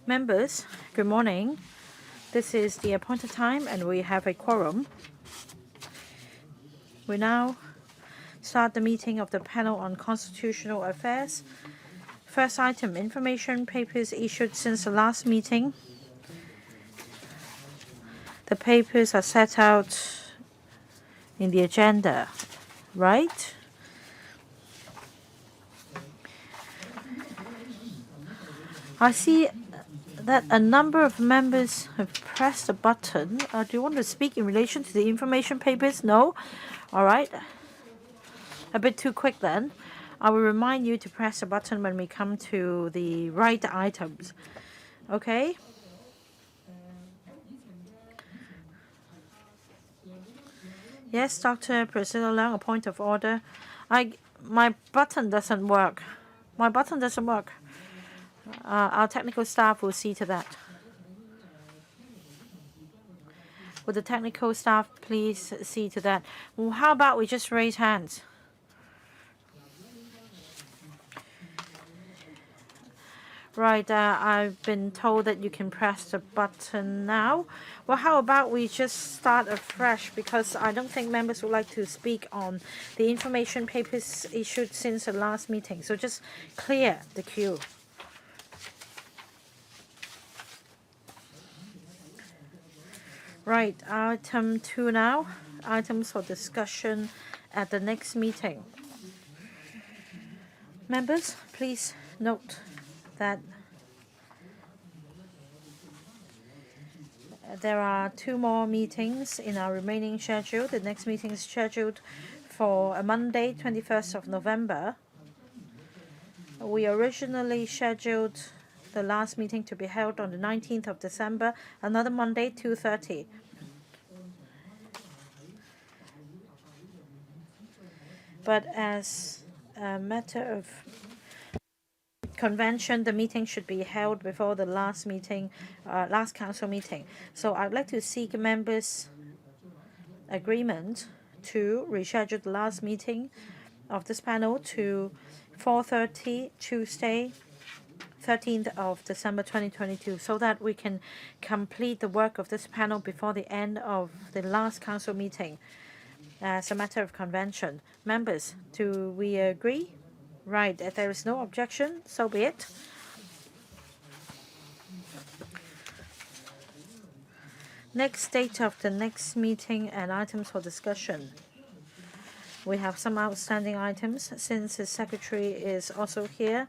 Members, good morning. This is the appointed time and we have a quorum. We now start the meeting of the panel on constitutional affairs. First item, information papers issued since the last meeting. The papers are set out in the agenda, right? I see that a number of members have pressed a button. Do you want to speak in relation to the information papers? No? All right. A bit too quick then. I will remind you to press the button when we come to the right items. Okay? Yes, Dr. Priscilla Leung, a point of order. My button doesn't work. My button doesn't work. Our technical staff will see to that. Would the technical staff please see to that? Well, how about we just raise hands? Right, I've been told that you can press the button now. Well, how about we just start afresh, because I don't think members would like to speak on the information papers issued since the last meeting. So just clear the queue. Right, item 2 now, items for discussion at the next meeting. Members, please note that there are 2 more meetings in our remaining schedule. The next meeting is scheduled for a Monday, 21st of November. We originally scheduled the last meeting to be held on the 19th of December, another Monday, 2:30. But as a matter of convention, the meeting should be held before the last meeting, last council meeting. So I'd like to seek members' agreement to reschedule the last meeting of this panel to 4:30 Tuesday, 13th of December 2022, so that we can complete the work of this panel before the end of the last council meeting as a matter of convention. Members, do we agree? Right, if there is no objection, so be it. Next date of the next meeting and items for discussion. We have some outstanding items. Since the secretary is also here,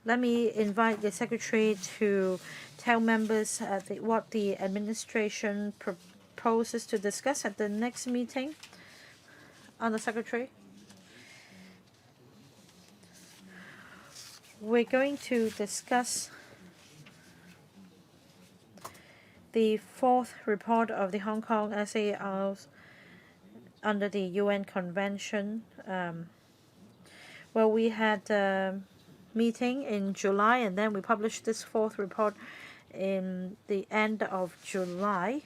let me invite the secretary to tell members what the administration proposes to discuss at the next meeting. Under Secretary. We're going to discuss the 4th report of the Hong Kong SARs under the UN Convention. Well, we had a meeting in July, and then we published this 4th report in the end of July.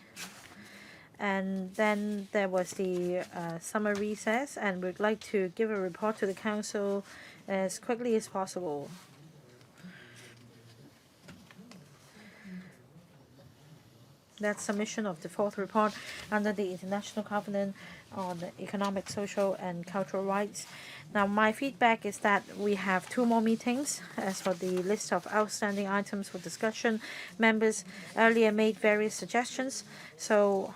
And then there was the summer recess, and we'd like to give a report to the Council as quickly as possible. That's submission of the 4th report under the International Covenant on Economic, Social and Cultural Rights. Now, my feedback is that we have 2 more meetings. As for the list of outstanding items for discussion, members earlier made various suggestions. So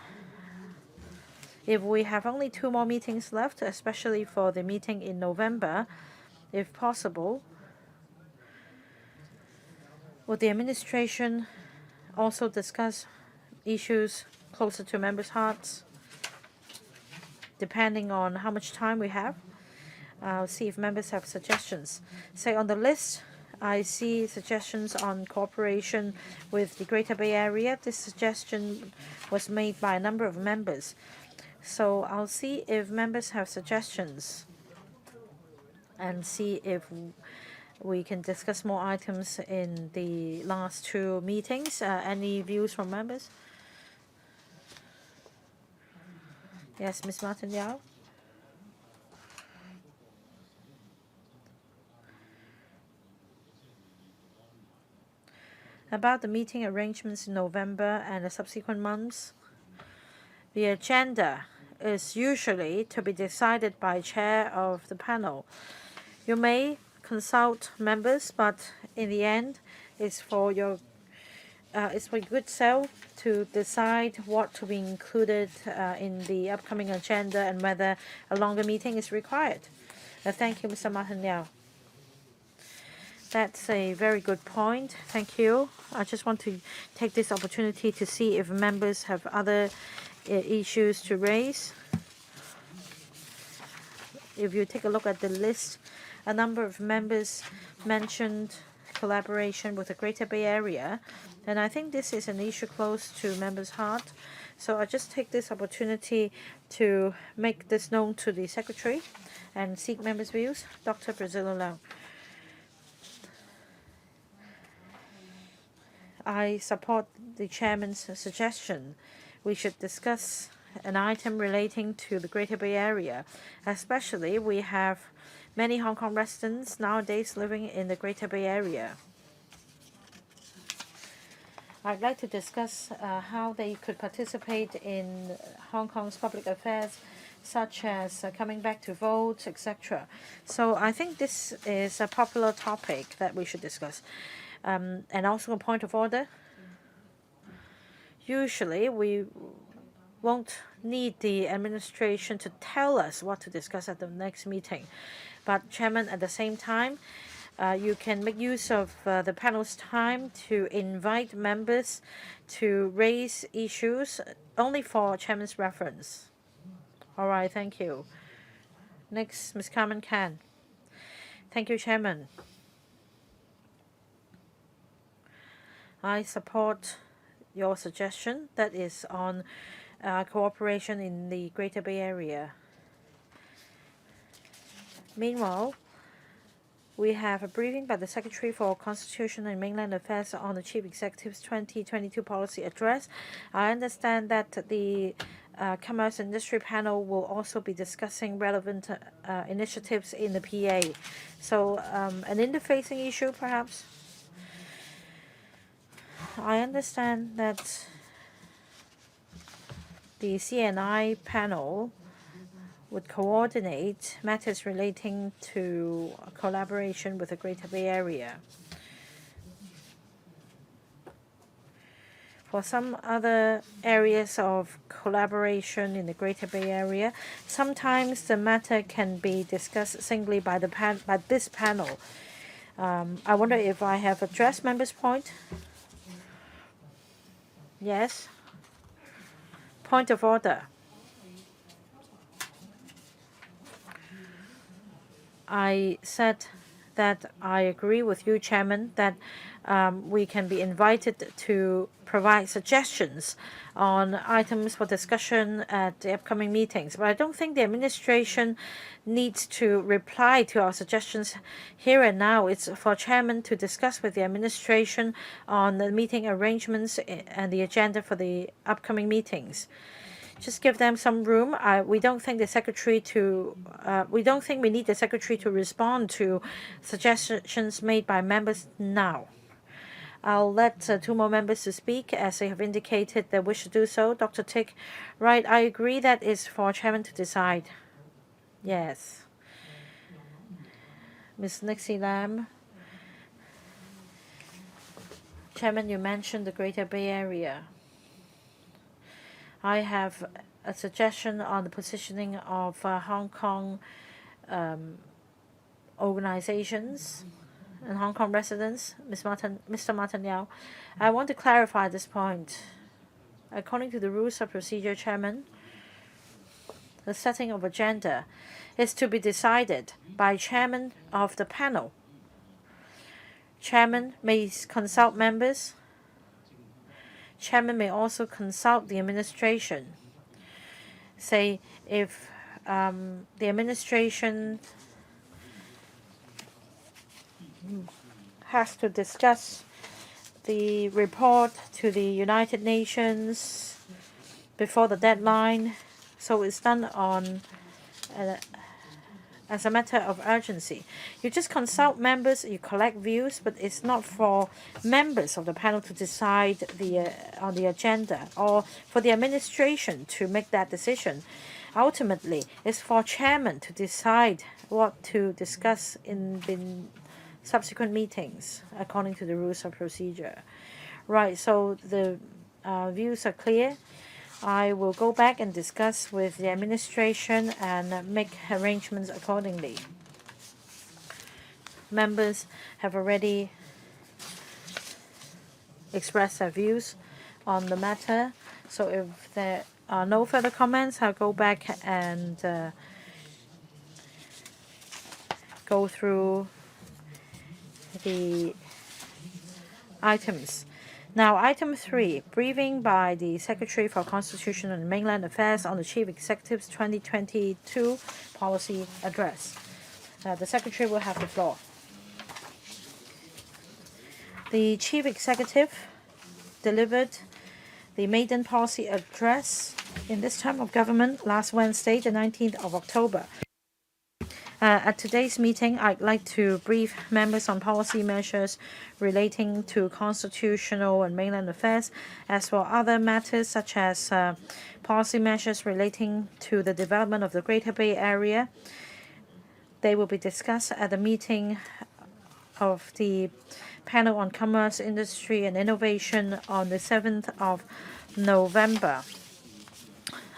if we have only 2 more meetings left, especially for the meeting in November, if possible, would the administration also discuss issues closer to members' hearts, depending on how much time we have? I'll see if members have suggestions. Say on the list, I see suggestions on cooperation with the Greater Bay Area. This suggestion was made by a number of members. So I'll see if members have suggestions and see if we can discuss more items in the last 2 meetings. Any views from members? Yes, Ms. Martin Yao. About the meeting arrangements in November and the subsequent months, the agenda is usually to be decided by chair of the panel. You may consult members, but in the end, it's for your good self to decide what to be included in the upcoming agenda and whether a longer meeting is required. Thank you, Mr. Martin Liao. That's a very good point. Thank you. I just want to take this opportunity to see if members have other issues to raise. If you take a look at the list, a number of members mentioned collaboration with the Greater Bay Area, and I think this is an issue close to members' heart. So I just take this opportunity to make this known to the Secretary and seek members' views. Dr. Brazilo Lau. I support the Chairman's suggestion. We should discuss an item relating to the Greater Bay Area. Especially, we have many Hong Kong residents nowadays living in the Greater Bay Area. I'd like to discuss how they could participate in Hong Kong's public affairs, such as coming back to vote, etc. So I think this is a popular topic that we should discuss. And also a point of order. Usually, we won't need the administration to tell us what to discuss at the next meeting. But, Chairman, at the same time, you can make use of the panel's time to invite members to raise issues only for Chairman's reference. All right, thank you. Next, Ms. Carmen Can. Thank you, Chairman. I support your suggestion that is on cooperation in the Greater Bay Area. Meanwhile, we have a briefing by the Secretary for Constitution and Mainland Affairs on the Chief Executive's 2022 policy address. I understand that the Commerce Industry panel will also be discussing relevant initiatives in the PA. So an interfacing issue, perhaps? I understand that the CNI panel would coordinate matters relating to collaboration with the Greater Bay Area. For some other areas of collaboration in the Greater Bay Area, sometimes the matter can be discussed singly by this panel. I wonder if I have addressed members' point. Yes. Point of order. I said that I agree with you, Chairman, that we can be invited to provide suggestions on items for discussion at the upcoming meetings. But I don't think the administration needs to reply to our suggestions here and now. It's for Chairman to discuss with the administration on the meeting arrangements and the agenda for the upcoming meetings. Just give them some room. We don't think the Secretary we don't think we need the Secretary to respond to suggestions made by members now. I'll let two more members to speak as they have indicated their wish to do so. Dr. Tick, right, I agree that is for Chairman to decide. Yes. Ms. Nixie Lam. Chairman, you mentioned the Greater Bay Area. I have a suggestion on the positioning of Hong Kong organizations and Hong Kong residents, Mr. Martin Liao. I want to clarify this point. According to the rules of procedure, Chairman, the setting of agenda is to be decided by Chairman of the panel. Chairman may consult members. Chairman may also consult the administration. Say if the administration has to discuss the report to the United Nations before the deadline, so it's done on as a matter of urgency. You just consult members, you collect views, but it's not for members of the panel to decide on the agenda or for the administration to make that decision. Ultimately, it's for chairman to decide what to discuss in the subsequent meetings according to the rules of procedure. Right, so the views are clear. I will go back and discuss with the administration and make arrangements accordingly. Members have already expressed their views on the matter. So if there are no further comments, I'll go back and go through the items. Now, item 3, briefing by the Secretary for Constitutional and Mainland Affairs on the Chief Executive's 2022 policy address. The Secretary will have the floor. The Chief Executive delivered the maiden policy address in this term of government last Wednesday, the 19th of October. At today's meeting, I'd like to brief members on policy measures relating to constitutional and mainland affairs, as well as other matters such as policy measures relating to the development of the Greater Bay Area. They will be discussed at the meeting of the panel on commerce, industry, and innovation on the 7th of November.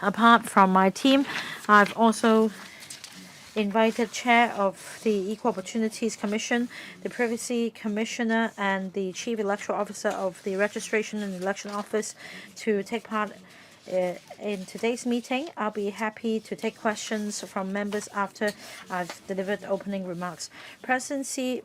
Apart from my team, I've also invited Chair of the Equal Opportunities Commission, the Privacy Commissioner, and the Chief Electoral Officer of the Registration and Election Office to take part in today's meeting. I'll be happy to take questions from members after I've delivered opening remarks. Presidency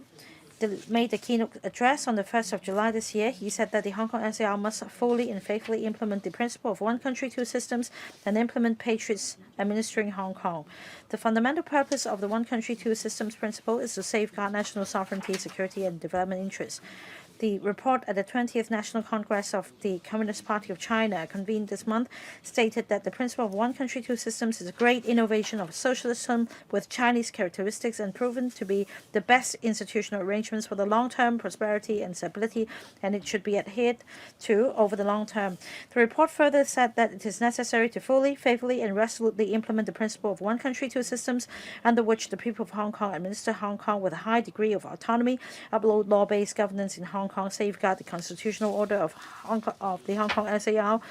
made a keynote address on the 1st of July this year. He said that the Hong Kong SAR must fully and faithfully implement the principle of one country, two systems and implement patriots administering Hong Kong. The fundamental purpose of the one country, two systems principle is to safeguard national sovereignty, security, and development interests. The report at the 20th National Congress of the Communist Party of China, convened this month, stated that the principle of one country, two systems is a great innovation of socialism with Chinese characteristics and proven to be the best institutional arrangements for the long-term prosperity and stability, and it should be adhered to over the long term. The report further said that it is necessary to fully, faithfully, and resolutely implement the principle of one country, two systems, under which the people of Hong Kong administer Hong Kong with a high degree of autonomy, uphold law-based governance in Hong Kong, safeguard the constitutional order of the Hong Kong SAR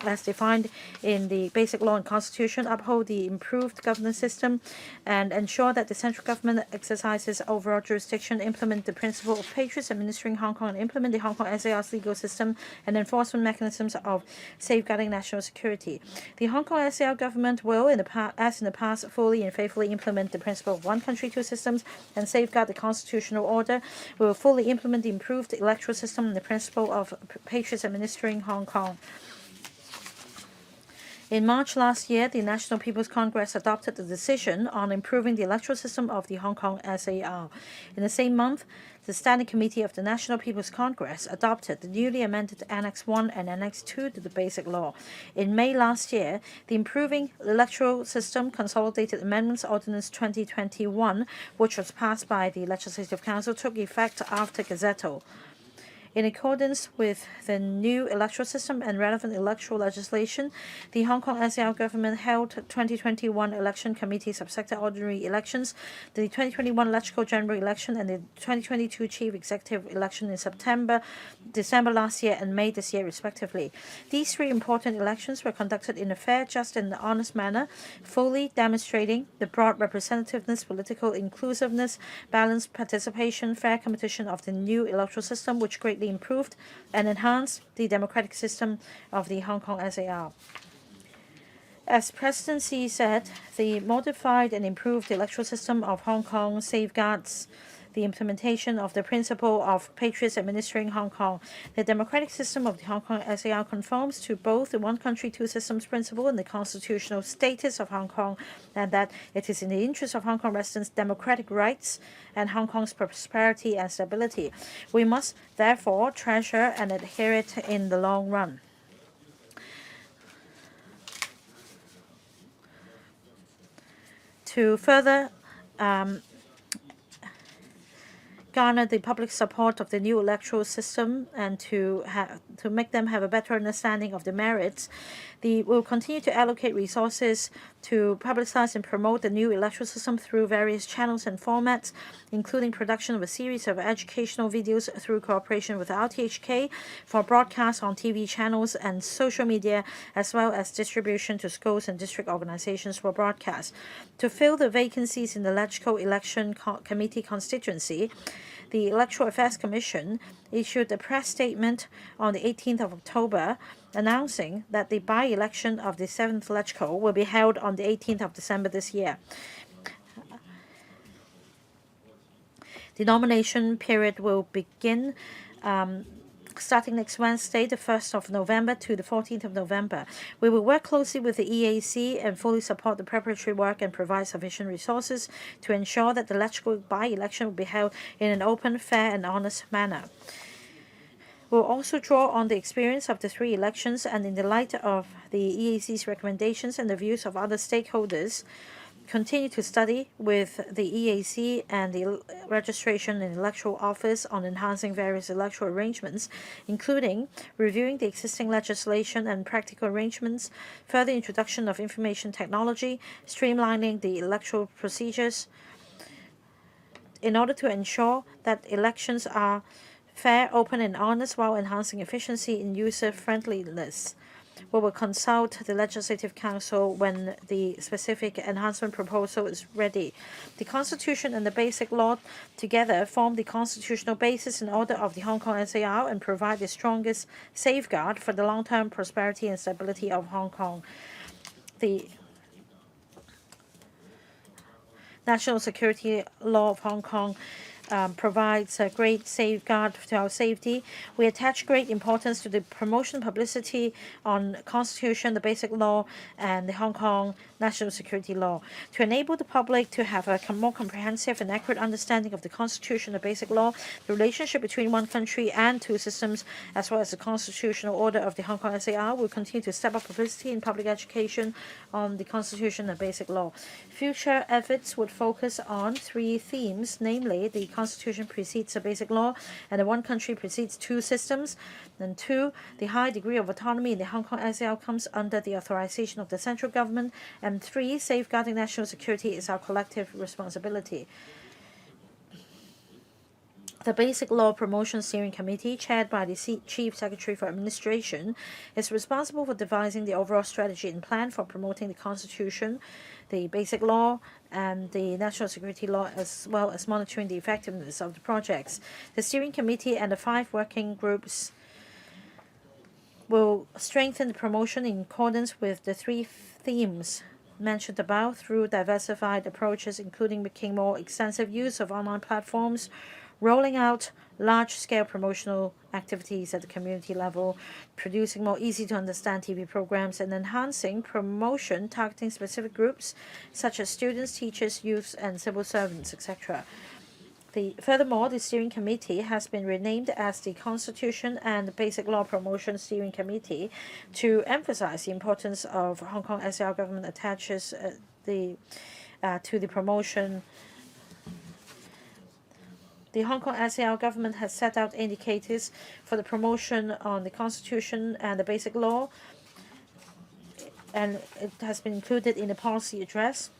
as defined in the Basic Law and Constitution, uphold the improved governance system, and ensure that the central government exercises overall jurisdiction, implement the principle of patriots administering Hong Kong, and implement the Hong Kong SAR's legal system and enforcement mechanisms of safeguarding national security. The Hong Kong SAR government will, as in the past, fully and faithfully implement the principle of one country, two systems and safeguard the constitutional order. We will fully implement the improved electoral system and the principle of patriots administering Hong Kong. In March last year, the National People's Congress adopted the decision on improving the electoral system of the Hong Kong SAR. In the same month, the Standing Committee of the National People's Congress adopted the newly amended Annex 1 and Annex 2 to the Basic Law. In May last year, the Improving Electoral System Consolidated Amendments Ordinance 2021, which was passed by the Legislative Council, took effect after Gazetto. In accordance with the new electoral system and relevant electoral legislation, the Hong Kong SAR government held 2021 election committee subsector ordinary elections, the 2021 electoral general election, and the 2022 chief executive election in December last year and May this year, respectively. These three important elections were conducted in a fair, just, and honest manner, fully demonstrating the broad representativeness, political inclusiveness, balanced participation, fair competition of the new electoral system, which greatly improved and enhanced the democratic system of the Hong Kong SAR. As Presidency said, the modified and improved electoral system of Hong Kong safeguards the implementation of the principle of patriots administering Hong Kong. The democratic system of the Hong Kong SAR conforms to both the one country, two systems principle and the constitutional status of Hong Kong, and that it is in the interest of Hong Kong residents' democratic rights and Hong Kong's prosperity and stability. We must therefore treasure and adhere it in the long run. To further garner the public support of the new electoral system and to make them have a better understanding of the merits. We'll continue to allocate resources to publicize and promote the new electoral system through various channels and formats, including production of a series of educational videos through cooperation with RTHK for broadcast on TV channels and social media, as well as distribution to schools and district organizations for broadcast. To fill the vacancies in the Electoral Election Committee constituency, the Electoral Affairs Commission issued a press statement on the 18th of October announcing that the by-election of the 7th Electoral will be held on the 18th of December this year. The nomination period will begin starting next Wednesday, the 1st of November to the 14th of November. We will work closely with the EAC and fully support the preparatory work and provide sufficient resources to ensure that the electoral by-election will be held in an open, fair, and honest manner. We'll also draw on the experience of the 3 elections and in the light of the EAC's recommendations and the views of other stakeholders, continue to study with the EAC and the Registration and Electoral Office on enhancing various electoral arrangements, including reviewing the existing legislation and practical arrangements, further introduction of information technology, streamlining the electoral procedures in order to ensure that elections are fair, open, and honest while enhancing efficiency and user-friendliness. We will consult the Legislative Council when the specific enhancement proposal is ready. The Constitution and the Basic Law together form the constitutional basis and order of the Hong Kong SAR and provide the strongest safeguard for the long-term prosperity and stability of Hong Kong. The National Security Law of Hong Kong provides a great safeguard to our safety. We attach great importance to the promotion publicity on Constitution, the Basic Law, and the Hong Kong National Security Law. To enable the public to have a more comprehensive and accurate understanding of the Constitution, the Basic Law, the relationship between one country and 2 systems, as well as the constitutional order of the Hong Kong SAR, will continue to step up publicity and public education on the Constitution and Basic Law. Future efforts would focus on 3 themes, namely the Constitution precedes the Basic Law, and the one country precedes 2 systems. And 2, the high degree of autonomy in the Hong Kong SAR comes under the authorization of the central government. And 3, safeguarding national security is our collective responsibility. The Basic Law Promotion Steering Committee, chaired by the Chief Secretary for Administration, is responsible for devising the overall strategy and plan for promoting the Constitution, the Basic Law, and the National Security Law, as well as monitoring the effectiveness of the projects. The Steering Committee and the 5 working groups will strengthen the promotion in accordance with the 3 themes mentioned above through diversified approaches, including making more extensive use of online platforms, rolling out large-scale promotional activities at the community level, producing more easy-to-understand TV programs, and enhancing promotion targeting specific groups such as students, teachers, youths, and civil servants, etc. Furthermore, the Steering Committee has been renamed as the Constitution and Basic Law Promotion Steering Committee to emphasize the importance of Hong Kong SAR government attaches to the promotion. The Hong Kong SAR government has set out indicators for the promotion on the Constitution and the Basic Law, and it has been included in the policy address.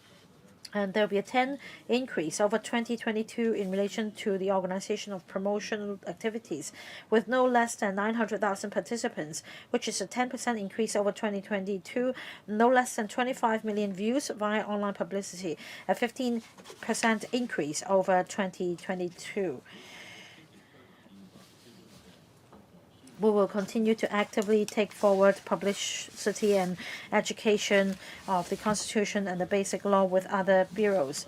And there will be a 10% increase over 2022 in relation to the organization of promotional activities, with no less than 900,000 participants, which is a 10% increase over 2022, no less than 25 million views via online publicity, a 15% increase over 2022. We will continue to actively take forward publicity and education of the Constitution and the Basic Law with other bureaus.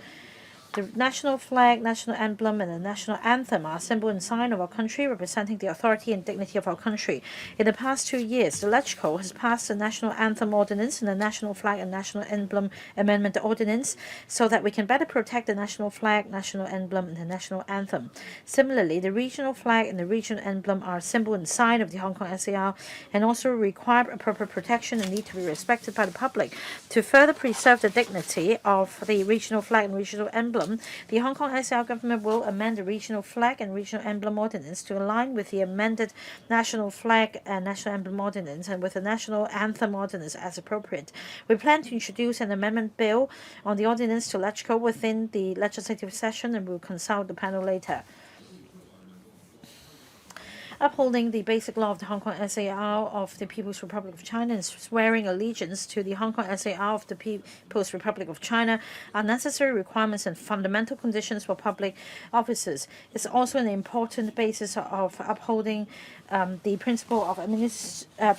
The national flag, national emblem, and the national anthem are a symbol and sign of our country, representing the authority and dignity of our country. In the past 2 years, the Electoral has passed the National Anthem Ordinance and the National Flag and National Emblem Amendment Ordinance so that we can better protect the national flag, national emblem, and the national anthem. Similarly, the regional flag and the regional emblem are a symbol and sign of the Hong Kong SAR and also require appropriate protection and need to be respected by the public. To further preserve the dignity of the regional flag and regional emblem, autumn, the Hong Kong SAR government will amend the regional flag and regional emblem ordinance to align with the amended national flag and national emblem ordinance and with the national anthem ordinance as appropriate. We plan to introduce an amendment bill on the ordinance to Electoral within the legislative session, and will consult the panel later. Upholding the basic law of the Hong Kong SAR of the People's Republic of China and swearing allegiance to the Hong Kong SAR of the People's Republic of China are necessary requirements and fundamental conditions for public officers. It's also an important basis of upholding the principle of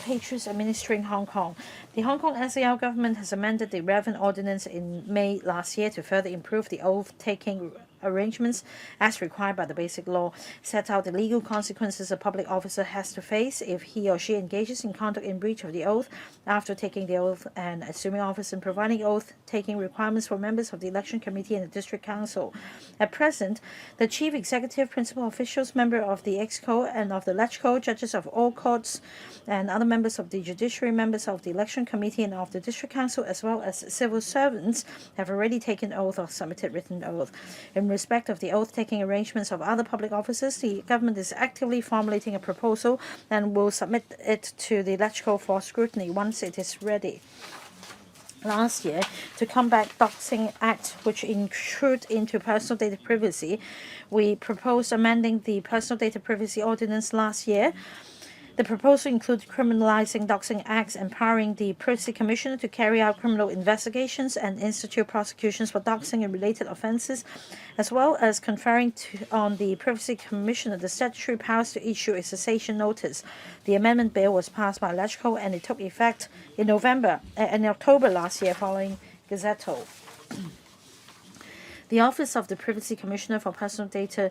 patriots administering Hong Kong. The Hong Kong SAR government has amended the relevant ordinance in May last year to further improve the oath-taking arrangements as required by the basic law, set out the legal consequences a public officer has to face if he or she engages in conduct in breach of the oath after taking the oath and assuming office, and providing oath-taking requirements for members of the election committee and the district council. At present, the chief executive, principal officials, member of the ExCo and of the LegCo, judges of all courts, and other members of the judiciary, members of the election committee and of the district council, as well as civil servants, have already taken oath or submitted written oath. In respect of the oath-taking arrangements of other public officers, the government is actively formulating a proposal and will submit it to the Electoral for scrutiny once it is ready. Last year, to combat Doxing Act, which intrude into personal data privacy, we proposed amending the Personal Data Privacy Ordinance last year. The proposal includes criminalizing doxing acts, empowering the Privacy Commissioner to carry out criminal investigations and institute prosecutions for doxing and related offences, as well as conferring on the Privacy Commissioner the statutory powers to issue a cessation notice. The amendment bill was passed by Electoral and it took effect in October last year following Gazetto. The Office of the Privacy Commissioner for Personal Data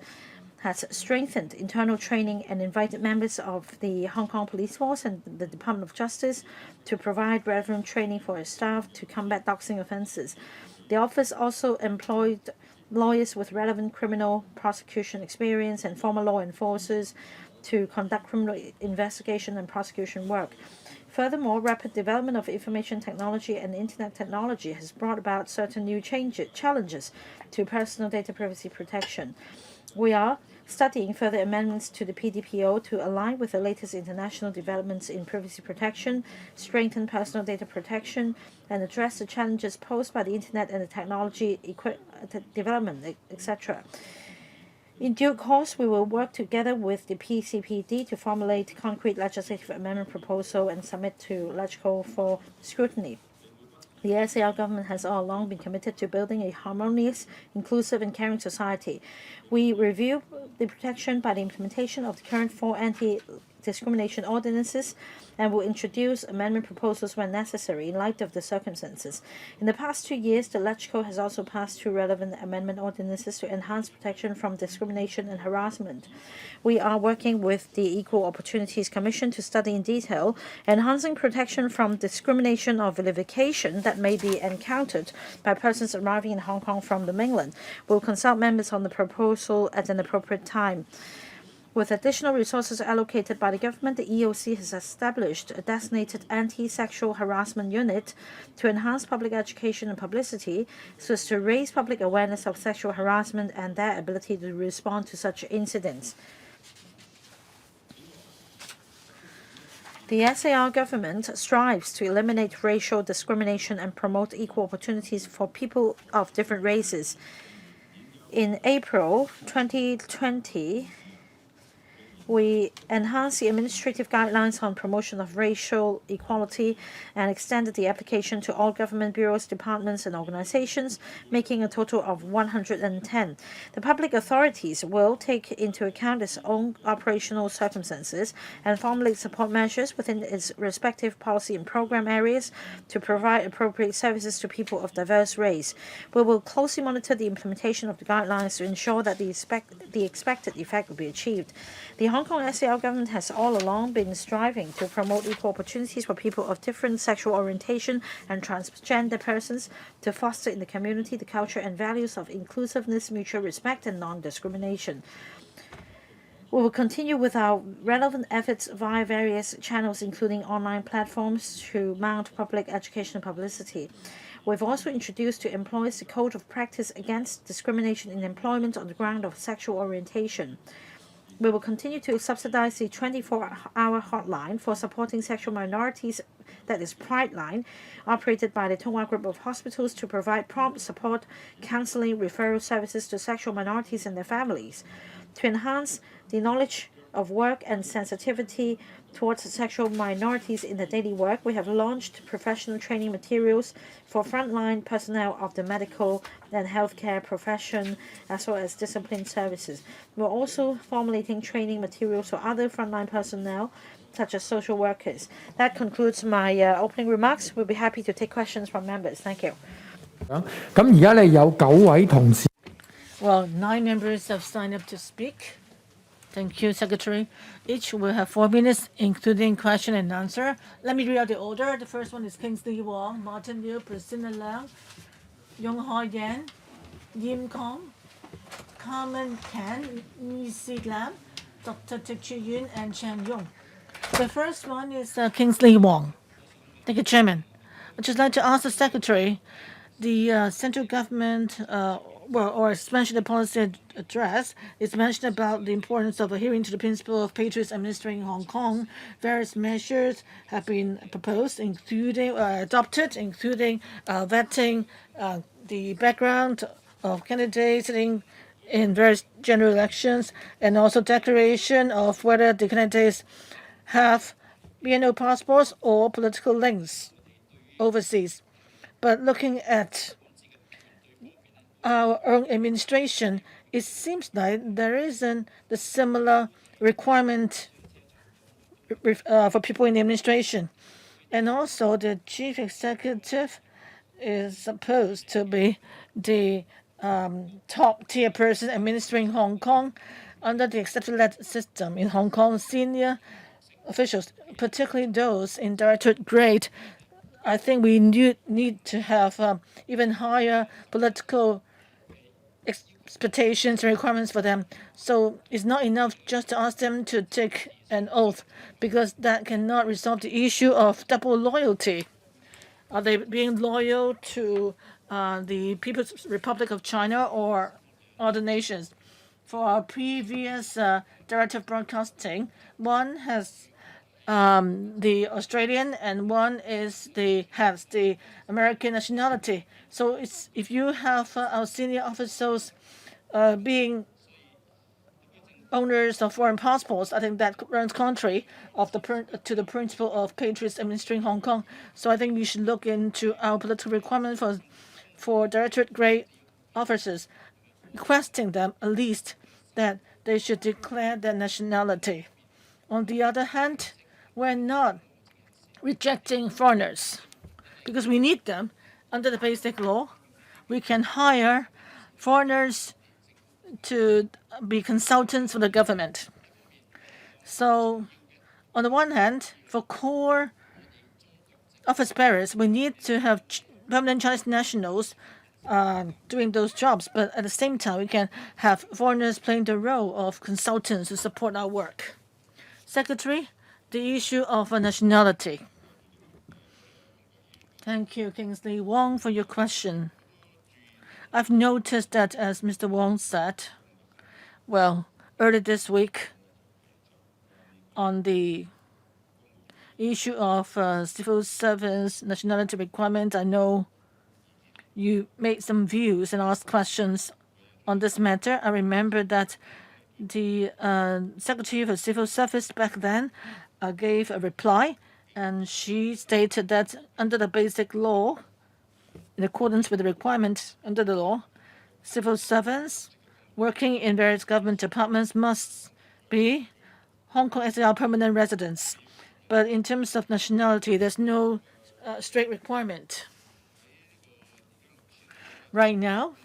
has strengthened internal training and invited members of the Hong Kong Police Force and the Department of Justice to provide relevant training for its staff to combat doxing offences. The office also employed lawyers with relevant criminal prosecution experience and former law enforcers to conduct criminal investigation and prosecution work. Furthermore, rapid development of information technology and internet technology has brought about certain new challenges to personal data privacy protection. We are studying further amendments to the PDPO to align with the latest international developments in privacy protection, strengthen personal data protection, and address the challenges posed by the internet and the technology development, etc. In due course, we will work together with the PCPD to formulate concrete legislative amendment proposal and submit to Electoral for scrutiny. The SAR government has all along been committed to building a harmonious, inclusive, and caring society. We review the protection by the implementation of the current 4 anti-discrimination ordinances and will introduce amendment proposals when necessary in light of the circumstances. In the past 2 years, the LegCo has also passed 2 relevant amendment ordinances to enhance protection from discrimination and harassment. We are working with the Equal Opportunities Commission to study in detail enhancing protection from discrimination or vilification that may be encountered by persons arriving in Hong Kong from the mainland. We'll consult members on the proposal at an appropriate time. With additional resources allocated by the government, the EOC has established a designated anti-sexual harassment unit to enhance public education and publicity so as to raise public awareness of sexual harassment and their ability to respond to such incidents. The SAR government strives to eliminate racial discrimination and promote equal opportunities for people of different races. In April 2020, we enhanced the administrative guidelines on promotion of racial equality and extended the application to all government bureaus, departments, and organizations, making a total of 110. The public authorities will take into account its own operational circumstances and formulate support measures within its respective policy and program areas to provide appropriate services to people of diverse race. We will closely monitor the implementation of the guidelines to ensure that the expected effect will be achieved. The Hong Kong SAR government has all along been striving to promote equal opportunities for people of different sexual orientation and transgender persons, to foster in the community the culture and values of inclusiveness, mutual respect, and non-discrimination. We will continue with our relevant efforts via various channels, including online platforms, to mount public education and publicity. We've also introduced to employers a code of practice against discrimination in employment on the ground of sexual orientation. We will continue to subsidize the 24-hour hotline for supporting sexual minorities, that is Pride Line, operated by the Tonghua Group of Hospitals to provide prompt support, counseling, referral services to sexual minorities and their families. To enhance the knowledge of work and sensitivity towards sexual minorities in the daily work, we have launched professional training materials for frontline personnel of the medical and healthcare profession, as well as discipline services. We're also formulating training materials for other frontline personnel, such as social workers. That concludes my opening remarks. We'll be happy to take questions from members. Thank you. Well, 9 members have signed up to speak. Thank you, Secretary. Each will have 4 minutes, including question and answer. Let me read out the order. The first one is Kingsley Wong, Martin Liu, Priscilla Leung, Yong Hoi Yan, Yim Kong, Carmen Tan, Nisi Lam, Dr. Tik Chi Yun, and Chen Yong. The first one is Kingsley Wong. Thank you, Chairman. I'd just like to ask the Secretary, the central government or expansion of policy address is mentioned about the importance of adhering to the principle of patriots administering Hong Kong. Various measures have been proposed, including adopted, including vetting the background of candidates sitting in various general elections, and also declaration of whether the candidates have BNO passports or political links overseas. But looking at our own administration, it seems like there isn't the similar requirement for people in the administration. And also the chief executive is supposed to be the top tier person administering Hong Kong under the executive-led system in Hong Kong. Senior officials, particularly those in directorate grade, I think we need to have even higher political expectations and requirements for them. So it's not enough just to ask them to take an oath, because that cannot resolve the issue of double loyalty. Are they being loyal to the People's Republic of China or other nations? For our previous director of broadcasting, one has the Australian and one has the American nationality. So it's, if you have our senior officials being owners of foreign passports, I think that runs contrary to the principle of patriots administering Hong Kong. So I think we should look into our political requirement for directorate grade officers, requesting them at least that they should declare their nationality. On the other hand, we're not rejecting foreigners because we need them under the basic law. We can hire foreigners to be consultants for the government. So on the one hand, for core office bearers, we need to have permanent Chinese nationals doing those jobs, but at the same time, we can have foreigners playing the role of consultants to support our work. Secretary, the issue of nationality. Thank you, Kingsley Wong, for your question. I've noticed that, as Mr. Wong said, well, early this week, on the issue of civil service nationality requirement, I know you made some views and asked questions on this matter. I remember that the Secretary of Civil Service back then gave a reply, and she stated that under the basic law, in accordance with the requirement under the law, civil servants working in various government departments must be Hong Kong as their permanent residents. But in terms of nationality, there's no strict requirement. Right now,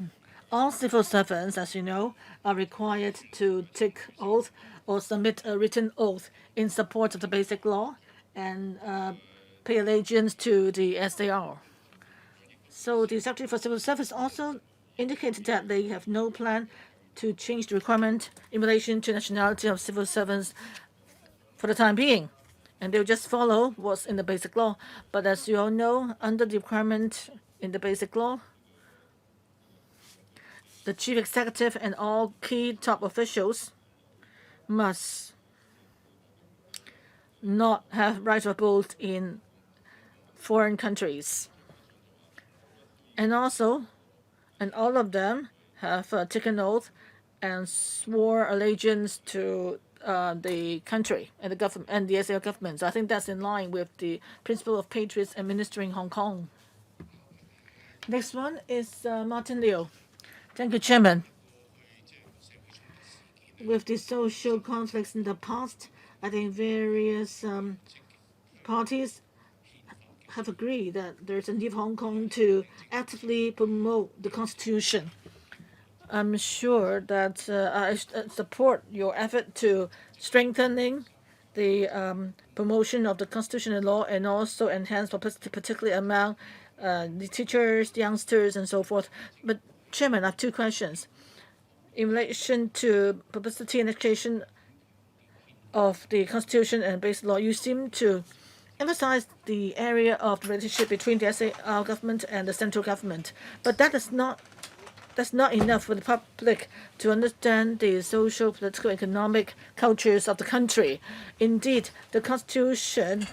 all civil servants, as you know, are required to take oath or submit a written oath in support of the basic law and pay allegiance to the SAR. So the Secretary for Civil Service also indicated that they have no plan to change the requirement in relation to nationality of civil servants for the time being, and they'll just follow what's in the basic law. But as you all know, under the requirement in the Basic Law. The chief executive and all key top officials must not have right of vote in foreign countries. And also, and all of them have taken oath and swore allegiance to the country and the government and the SAO government. So I think that's in line with the principle of patriots administering Hong Kong. Next one is Martin Liu. Thank you, Chairman. With the social conflicts in the past, I think various parties have agreed that there's a need for Hong Kong to actively promote the Constitution. I'm sure that I support your effort to strengthening the promotion of the Constitution and law, and also enhance publicity, particularly among the teachers, the youngsters, and so forth. But Chairman, I have two questions. In relation to publicity and education of the Constitution and basic law, you seem to emphasize the area of the relationship between the SAR government and the central government, but that's not enough for the public to understand the social, political, economic cultures of the country. Indeed, the Constitution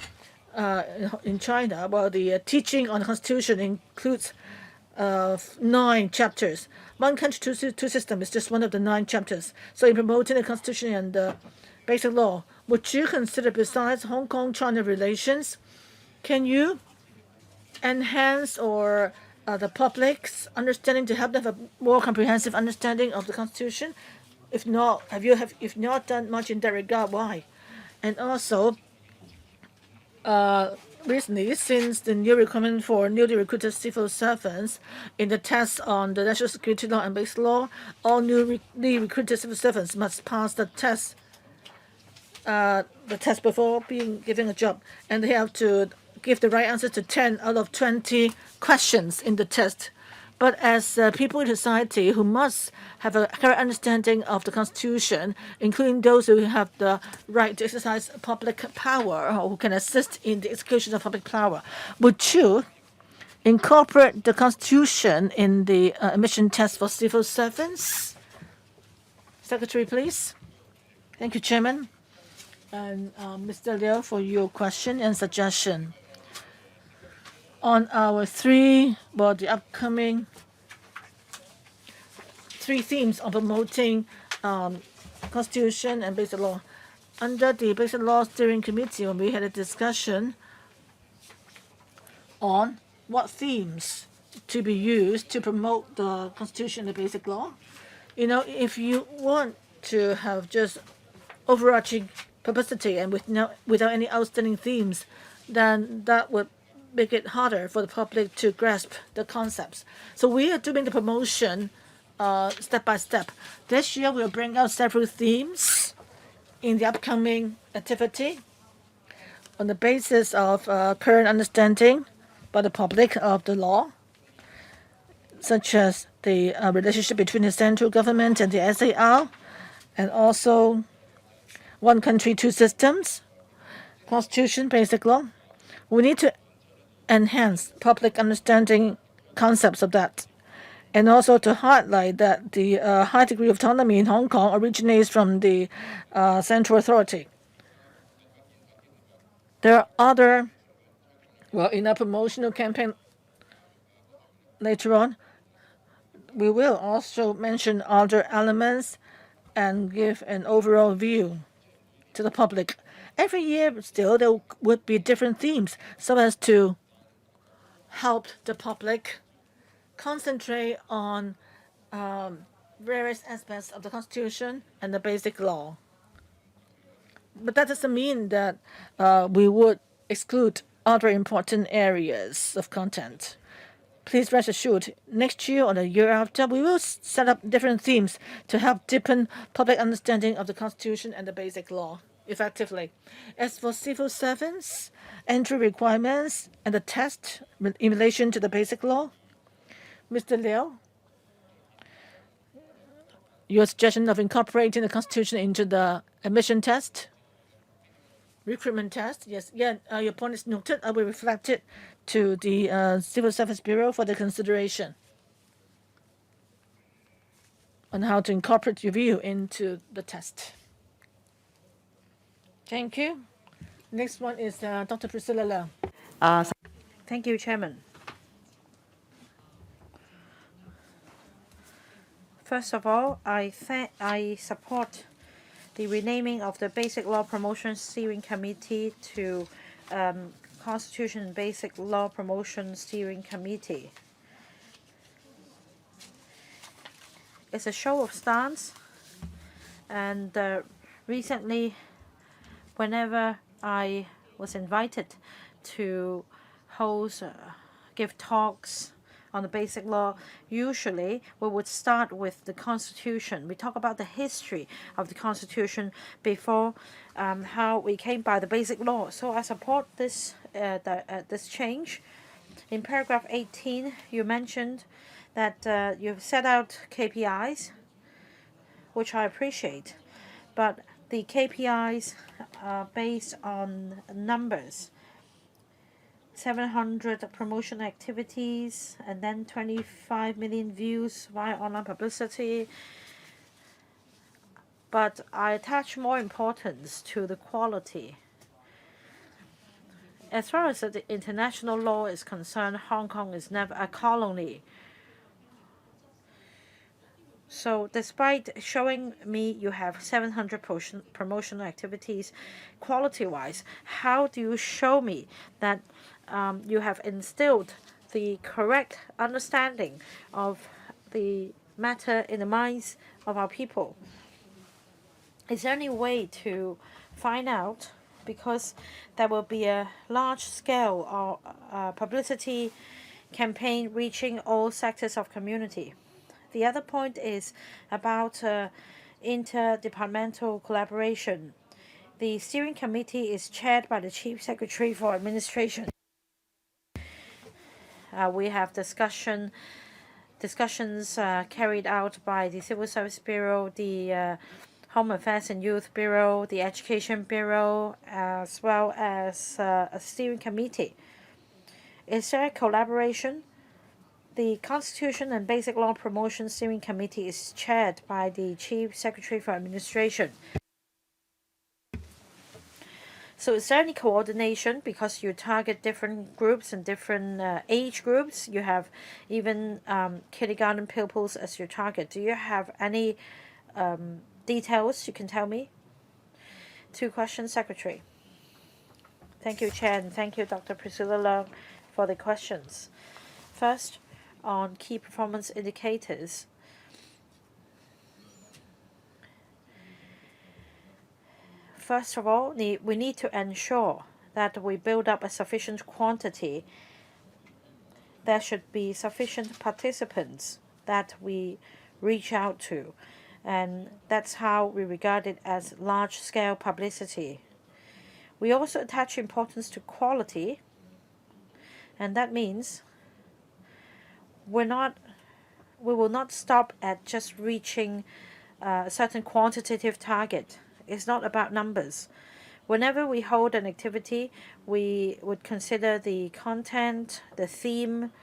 in China, well, the teaching on the Constitution includes 9 chapters. One country, two systems is just one of the 9 chapters. So in promoting the Constitution and the basic law, would you consider, besides Hong Kong-China relations, can you enhance or the public's understanding to help them have a more comprehensive understanding of the Constitution? If not, if not done much in that regard, why? And also, recently, since the new requirement for newly recruited civil servants in the test on the national security law and basic law, all newly recruited civil servants must pass the test before being given a job, and they have to give the right answer to 10 out of 20 questions in the test. But as people in society who must have a correct understanding of the Constitution, including those who have the right to exercise public power or who can assist in the execution of public power, would you incorporate the Constitution in the admission test for civil servants? Secretary, please. Thank you, Chairman. And Mr. Liu, for your question and suggestion. On our the upcoming 3 themes of promoting Constitution and basic law. Under the Basic Law Steering Committee, when we had a discussion on what themes to be used to promote the Constitution and the basic law, if you want to have just overarching publicity and without any outstanding themes, then that would make it harder for the public to grasp the concepts. So we are doing the promotion step by step. This year we'll bring out several themes in the upcoming activity on the basis of current understanding by the public of the law, such as the relationship between the central government and the SAR, and also one country, 2 systems, Constitution, basic law. We need to enhance public understanding concepts of that, and also to highlight that the high degree of autonomy in Hong Kong originates from the central authority. There are other, in our promotional campaign later on, we will also mention other elements and give an overall view to the public. Every year, still, there would be different themes so as to help the public concentrate on various aspects of the Constitution and the basic law. But that doesn't mean that we would exclude other important areas of content. Please rest assured, next year or the year after, we will set up different themes to help deepen public understanding of the Constitution and the basic law effectively. As for civil servants, entry requirements, and the test in relation to the basic law, Mr. Liu, your suggestion of incorporating the Constitution into the admission test, Recruitment test, yes. Yeah, your point is noted. I will reflect it to the Civil Service Bureau for the consideration on how to incorporate review into the test. Thank you. Next one is Dr. Priscilla Lau. Thank you, Chairman. First of all, I support the renaming of the Basic Law Promotion Steering Committee to Constitution and Basic Law Promotion Steering Committee. It's a show of stance, and recently, whenever I was invited to host, give talks on the basic law, usually we would start with the Constitution. We talk about the history of the Constitution before how we came by the basic law. So I support this this change. In paragraph 18, you mentioned that you've set out KPIs, which I appreciate, but the KPIs are based on numbers. 700 promotion activities, and then 25 million views via online publicity. But I attach more importance to the quality. As far as the international law is concerned, Hong Kong is never a colony. So despite showing me you have 700 promotional activities, quality-wise, how do you show me that you have instilled the correct understanding of the matter in the minds of our people? Is there any way to find out? Because there will be a large-scale publicity campaign reaching all sectors of community. The other point is about interdepartmental collaboration. The steering committee is chaired by the Chief Secretary for Administration. We have discussions carried out by the Civil Service Bureau, the Home Affairs and Youth Bureau, the Education Bureau, as well as a steering committee. Is there a collaboration? The Constitution and Basic Law Promotion Steering Committee is chaired by the Chief Secretary for Administration. So is there any coordination, because you target different groups and different age groups? You have even kindergarten pupils as your target. Do you have any details you can tell me? 2 questions, Secretary. Thank you, Chair, and thank you, Dr. Priscilla Lau, for the questions. First, on key performance indicators. First of all, we need to ensure that we build up a sufficient quantity. There should be sufficient participants that we reach out to, and that's how we regard it as large-scale publicity. We also attach importance to quality, and that means we will not stop at just reaching a certain quantitative target. It's not about numbers. Whenever we hold an activity, we would consider the content, the theme,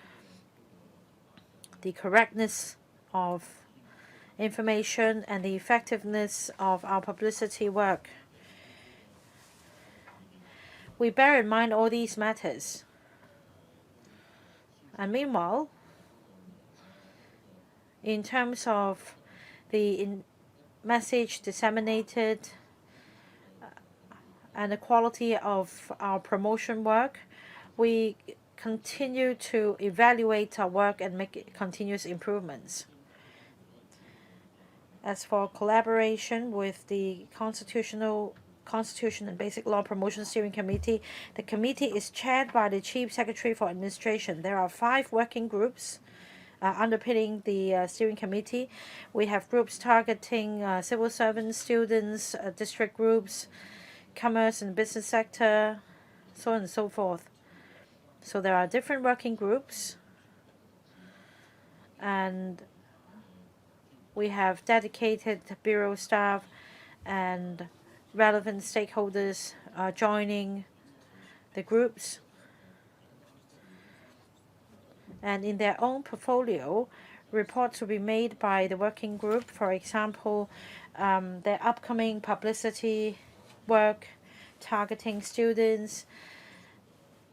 the correctness of information, and the effectiveness of our publicity work. We bear in mind all these matters. And meanwhile, in terms of the message disseminated and the quality of our promotion work, we continue to evaluate our work and make continuous improvements. As for collaboration with the Constitution and Basic Law Promotion Steering Committee, the committee is chaired by the Chief Secretary for Administration. There are 5 working groups underpinning the steering committee. We have groups targeting civil servants, students, district groups, commerce and business sector, so on and so forth. So there are different working groups, and we have dedicated bureau staff and relevant stakeholders joining the groups. And in their own portfolio, reports will be made by the working group. For example, their upcoming publicity work targeting students.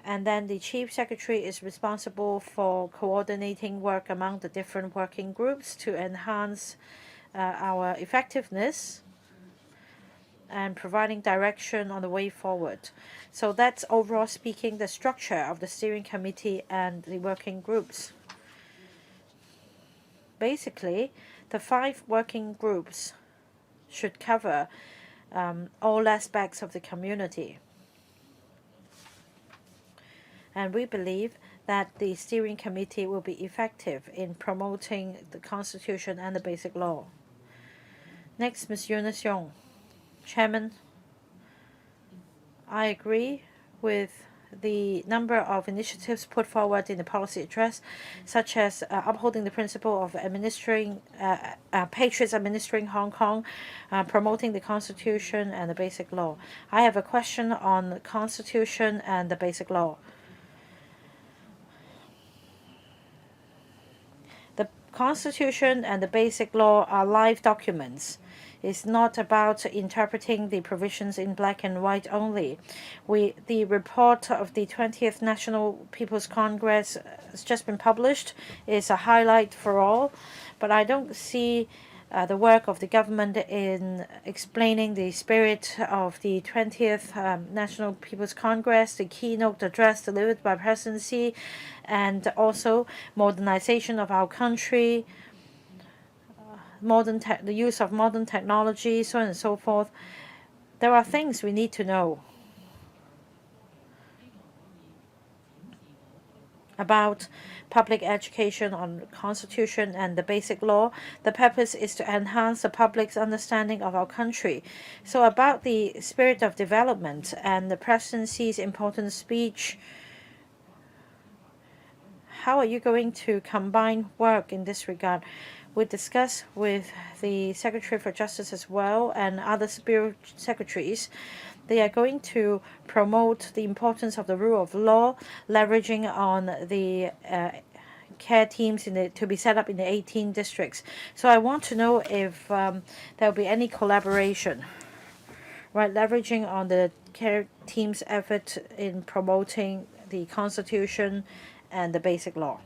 And then the Chief Secretary is responsible for coordinating work among the different working groups to enhance our effectiveness and providing direction on the way forward. So that's overall speaking the structure of the steering committee and the working groups. Basically, the 5 working groups should cover all aspects of the community. And we believe that the steering committee will be effective in promoting the Constitution and the Basic Law. Next, Ms. Eunice Yong. Chairman, I agree with the number of initiatives put forward in the policy address, such as upholding the principle of patriots administering Hong Kong, promoting the Constitution and the Basic Law. I have a question on the Constitution and the Basic Law. The Constitution and the Basic Law are live documents. It's not about interpreting the provisions in black and white only. The report of the 20th National People's Congress has just been published. It's a highlight for all, but I don't see the work of the government in explaining the spirit of the 20th National People's Congress, the keynote address delivered by President Xi, and also modernization of our country, the use of modern technology, so on and so forth. There are things we need to know about public education on the Constitution and the Basic Law. The purpose is to enhance the public's understanding of our country. So about the spirit of development and the presidency's important speech, how are you going to combine work in this regard? We discussed with the Secretary for Justice as well and other bureau secretaries. They are going to promote the importance of the rule of law, leveraging on the care teams to be set up in the 18 districts. So I want to know if there will be any collaboration, right? Leveraging on the care team's effort in promoting the Constitution and the Basic Law.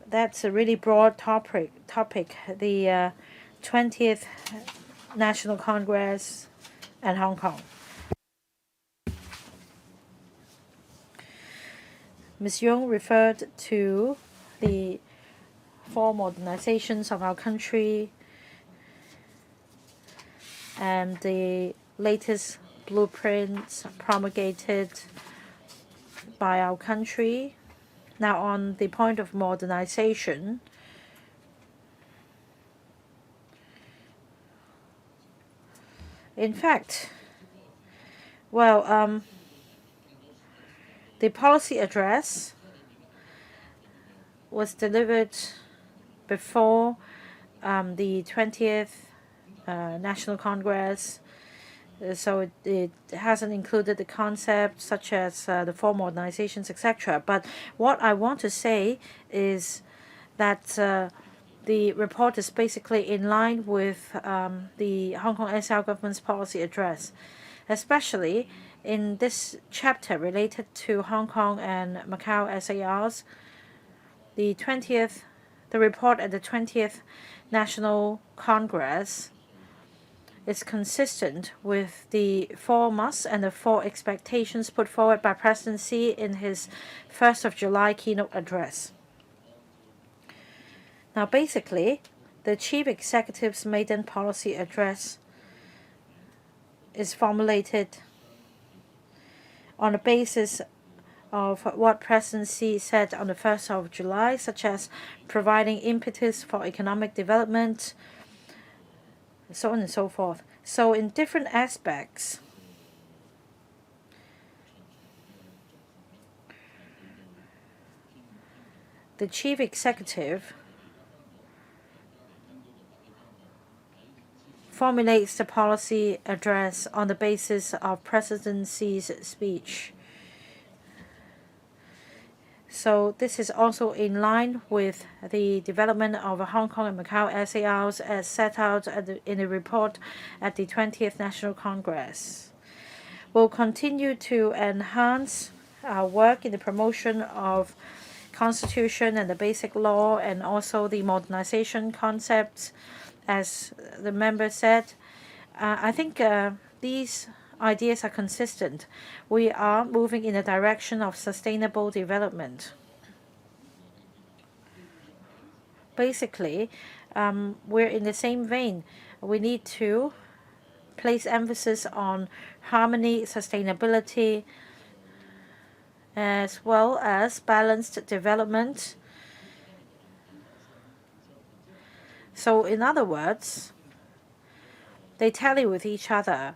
That's a really broad topic. The 20th National Congress and Hong Kong. Ms. Yong referred to the 4 modernizations of our country and the latest blueprints promulgated by our country. Now, on the point of modernization, in fact, well, the policy address was delivered before the 20th National Congress. So it hasn't included the concepts such as the 4 modernizations, etc. But what I want to say is that the report is basically in line with the Hong Kong SAR government's policy address, especially in this chapter related to Hong Kong and Macau SARs. The report at the 20th National Congress is consistent with the 4 musts and the 4 expectations put forward by President Xi in his 1st of July keynote address. Now, basically, the Chief Executive's maiden policy address is formulated on the basis of what President Xi said on the 1st of July, such as providing impetus for economic development, so on and so forth. So in different aspects, the Chief Executive formulates the policy address on the basis of presidency's speech. So this is also in line with the development of Hong Kong and Macau SARs as set out in the report at the 20th National Congress. We'll continue to enhance our work in the promotion of Constitution and the Basic Law and also the modernization concepts, as the member said. I think these ideas are consistent. We are moving in the direction of sustainable development. Basically, we're in the same vein. We need to place emphasis on harmony, sustainability, as well as balanced development. So in other words, they tally with each other.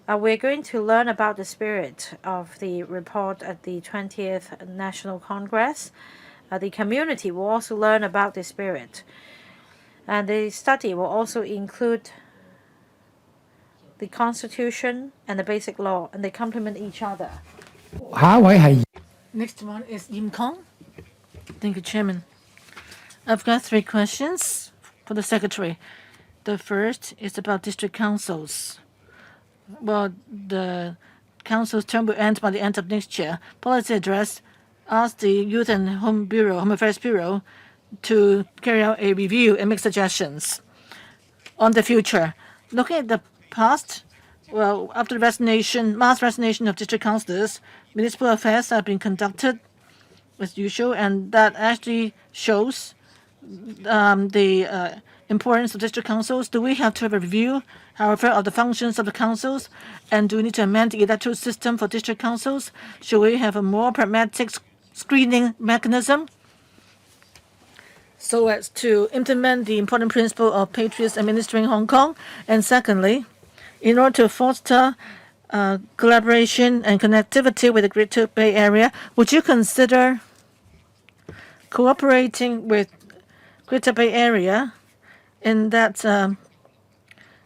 We're going to learn about the spirit of the report at the 20th National Congress. The community will also learn about the spirit. And the study will also include the Constitution and the Basic Law, and they complement each other. Next one is Yim Kong. Thank you, Chairman. I've got 3 questions for the Secretary. The first is about district councils. Well, the council's term will end by the end of next year. Policy address asks the Youth and Home Affairs Bureau to carry out a review and make suggestions on the future. Looking at the past, well, after the mass resignation of district councillors, municipal affairs have been conducted as usual, and that actually shows the importance of district councils. Do we have to have a review, however, of the functions of the councils? And do we need to amend the electoral system for district councils? Should we have a more pragmatic screening mechanism so as to implement the important principle of patriots administering Hong Kong? And secondly, in order to foster collaboration and connectivity with the Greater Bay Area, would you consider cooperating with Greater Bay Area in that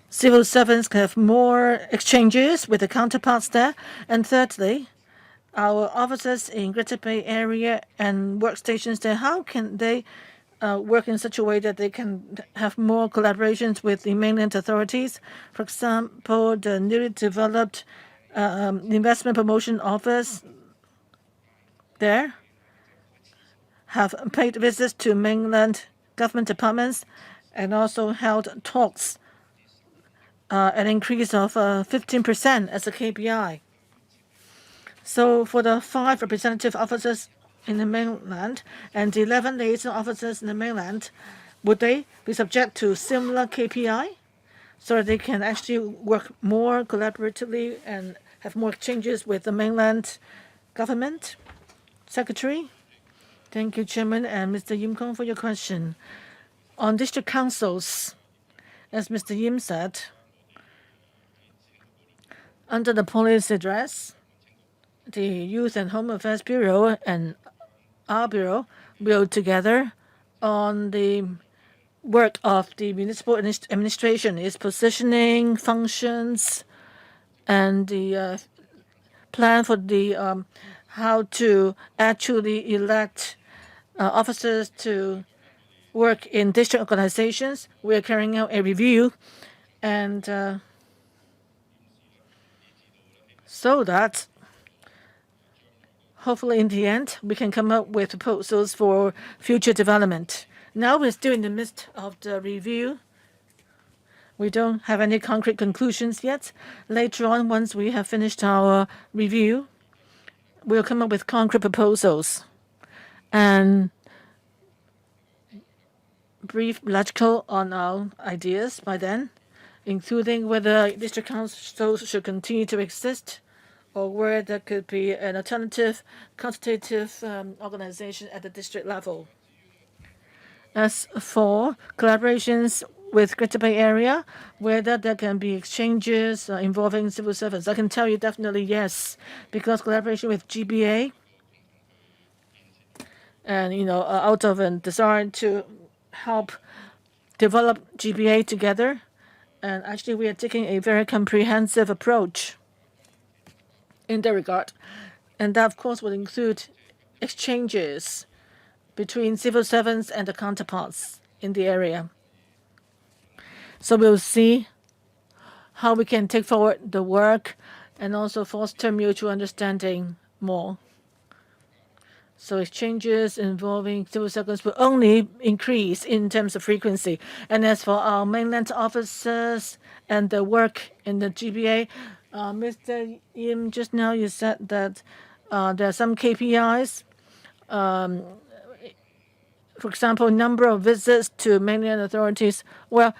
civil servants can have more exchanges with the counterparts there? And thirdly, our officers in Greater Bay Area and workstations there, how can they work in such a way that they can have more collaborations with the mainland authorities? For example, the newly developed investment promotion office there have paid visits to mainland government departments and also held talks, an increase of 15% as a KPI. So for the 5 representative officers in the mainland and the 11 liaison officers in the mainland, would they be subject to similar KPI so that they can actually work more collaboratively and have more exchanges with the mainland government? Secretary? Thank you, Chairman, and Mr. Yim Kong, for your question. On district councils, as Mr. Yim said, under the policy address, the Youth and Home Affairs Bureau and our Bureau will together on the work of the municipal administration, its positioning, functions, and the plan for the how to actually elect officers to work in district organizations. We are carrying out a review, and so that hopefully in the end we can come up with proposals for future development. Now we're still in the midst of the review. We don't have any concrete conclusions yet. Later on, once we have finished our review, we'll come up with concrete proposals and brief Electoral on our ideas by then, including whether district councils should continue to exist or where there could be an alternative consultative organization at the district level. As for collaborations with Greater Bay Area, whether there can be exchanges involving civil servants, I can tell you definitely yes, because collaboration with GBA and out of a desire to help develop GBA together, And actually, we are taking a very comprehensive approach in that regard. And that, of course, will include exchanges between civil servants and the counterparts in the area. So we'll see how we can take forward the work and also foster mutual understanding more. So exchanges involving civil servants will only increase in terms of frequency. And as for our mainland officers and the work in the GBA, Mr. Yim, just now you said that there are some KPIs. For example, number of visits to mainland authorities. The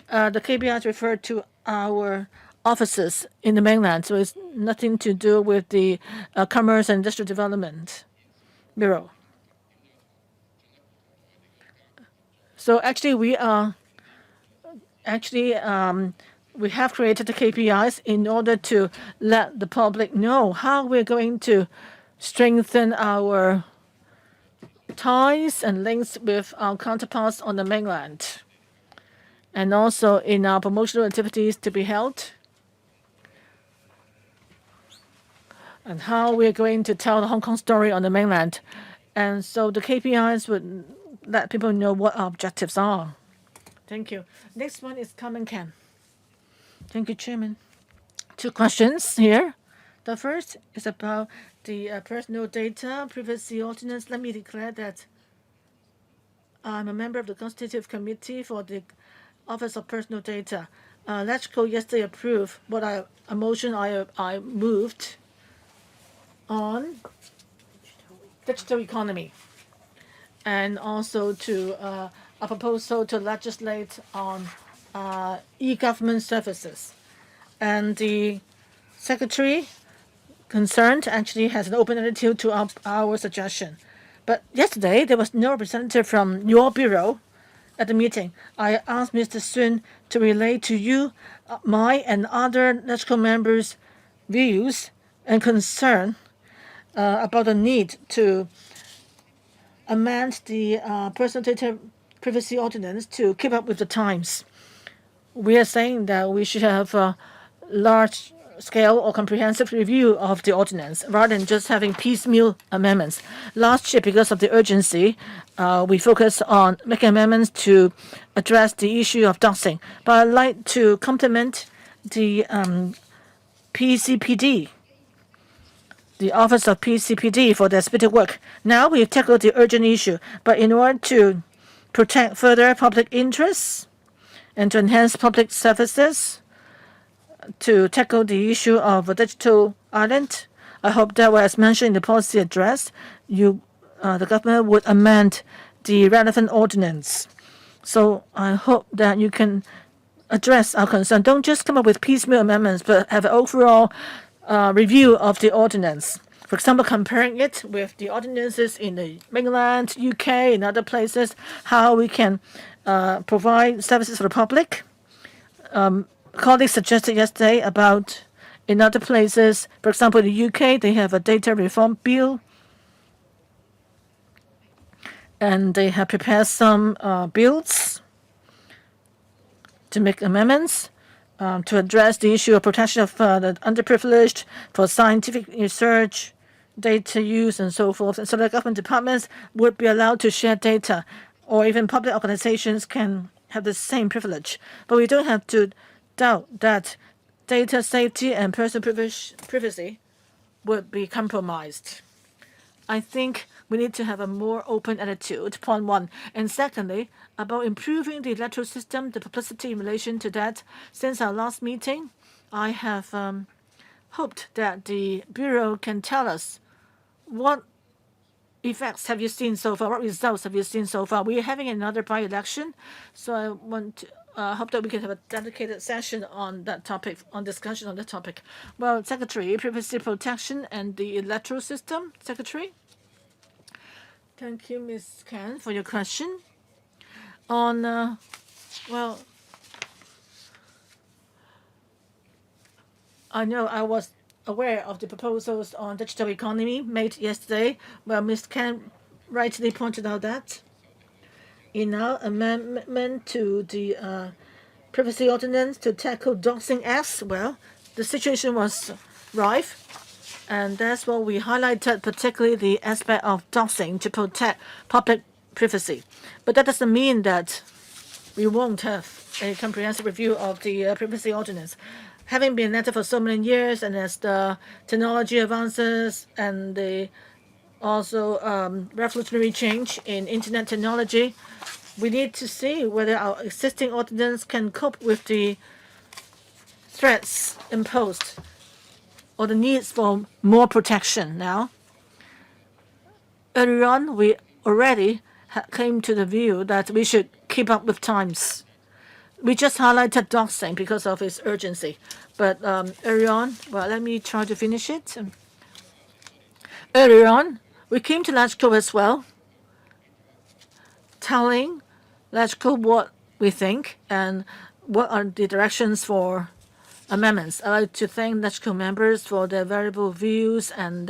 KPIs refer to our offices in the mainland, so it's nothing to do with the Commerce and Industrial Development Bureau. So actually, we have created the KPIs in order to let the public know how we're going to strengthen our ties and links with our counterparts on the mainland, and also in our promotional activities to be held, and how we're going to tell the Hong Kong story on the mainland. And so the KPIs would let people know what our objectives are. Thank you. Next one is Common Cam. Thank you, Chairman. 2 questions here. The first is about the personal data privacy ordinance. Let me declare that I'm a member of the Constitutive Committee for the Office of Personal Data. Electoral yesterday approved a motion I moved on digital economy, and also to a proposal to legislate on e-government services. And the Secretary concerned actually has an open attitude to our suggestion. But yesterday, there was no representative from your bureau at the meeting. I asked Mr. Sun to relay to you my and other electoral members' views and concern about the need to amend the personal data privacy ordinance to keep up with the times. We are saying that we should have a large-scale or comprehensive review of the ordinance rather than just having piecemeal amendments. Last year, because of the urgency, we focused on making amendments to address the issue of doxing. But I'd like to compliment the PCPD, the Office of PCPD, for their spirited work. Now we've tackled the urgent issue, but in order to protect further public interests and to enhance public services, to tackle the issue of a digital island, I hope that, as mentioned in the policy address, the government would amend the relevant ordinance. So I hope that you can address our concern. Don't just come up with piecemeal amendments, but have an overall review of the ordinance. For example, comparing it with the ordinances in the mainland, UK, and other places, how we can provide services for the public. Colleagues suggested yesterday about in other places, for example, in the UK, they have a data reform bill, and they have prepared some bills to make amendments to address the issue of protection of the underprivileged for scientific research, data use, and so forth. And so the government departments would be allowed to share data, or even public organizations can have the same privilege. But we don't have to doubt that data safety and personal privacy would be compromised. I think we need to have a more open attitude, point one. And secondly, about improving the electoral system, the publicity in relation to that. Since our last meeting, I have hoped that the Bureau can tell us what effects have you seen so far, what results have you seen so far. We are having another by-election, so I want to hope that we can have a dedicated session on that topic, on discussion on that topic. Well, Secretary, privacy protection and the electoral system, Secretary. Thank you, Ms. Kan, for your question. On, I know I was aware of the proposals on digital economy made yesterday. Well, Ms. Kan rightly pointed out that in our amendment to the privacy ordinance to tackle doxing acts, well, the situation was rife, and that's what we highlighted, particularly the aspect of doxing to protect public privacy. But that doesn't mean that we won't have a comprehensive review of the privacy ordinance. Having been at it for so many years, and as the technology advances and the also revolutionary change in internet technology, we need to see whether our existing ordinance can cope with the threats imposed or the needs for more protection now. Earlier on, we already came to the view that we should keep up with times. We just highlighted doxing because of its urgency. But earlier on, well, let me try to finish it. Earlier on, we came to LRC as well, telling LRC what we think and what are the directions for amendments. I'd like to thank LRC members for their valuable views and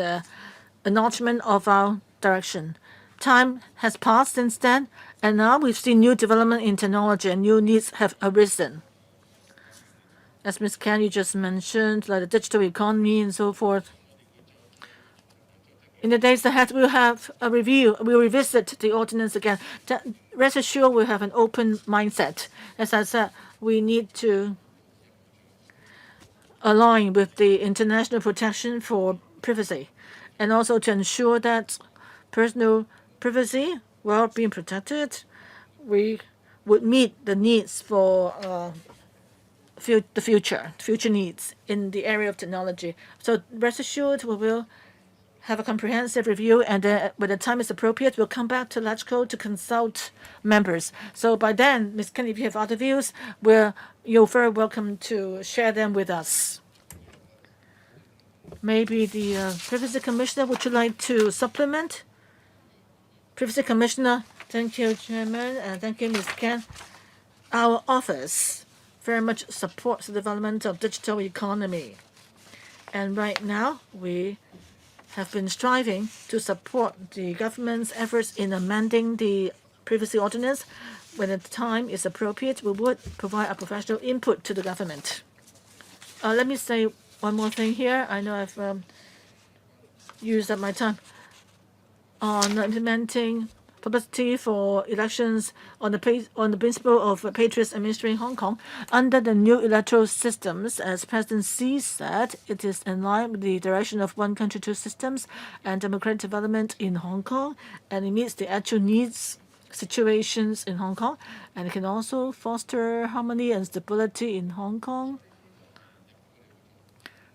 acknowledgement of our direction. Time has passed since then, and now we've seen new development in technology and new needs have arisen. As Ms. Can you just mentioned, like the digital economy and so forth. In the days ahead, we'll have a review. We'll revisit the ordinance again. Rest assured, we'll have an open mindset. As I said, we need to align with the international protection for privacy, and also to ensure that personal privacy, well, being protected, we would meet the needs for the future needs in the area of technology. So rest assured, we will have a comprehensive review, and then when the time is appropriate, we'll come back to LRC to consult members. So by then, Ms. Ken, if you have other views, you're very welcome to share them with us. Maybe the Privacy Commissioner, would you like to supplement? Privacy Commissioner, thank you, Chairman, and thank you, Ms. Ken. Our office very much supports the development of digital economy. And right now, we have been striving to support the government's efforts in amending the privacy ordinance. When the time is appropriate, we would provide a professional input to the government. Let me say one more thing here. I know I've used up my time on implementing publicity for elections on the principle of patriots administering Hong Kong. Under the new electoral systems, as President Xi said, it is in line with the direction of one country, two systems and democratic development in Hong Kong, and it meets the actual needs situations in Hong Kong, and it can also foster harmony and stability in Hong Kong.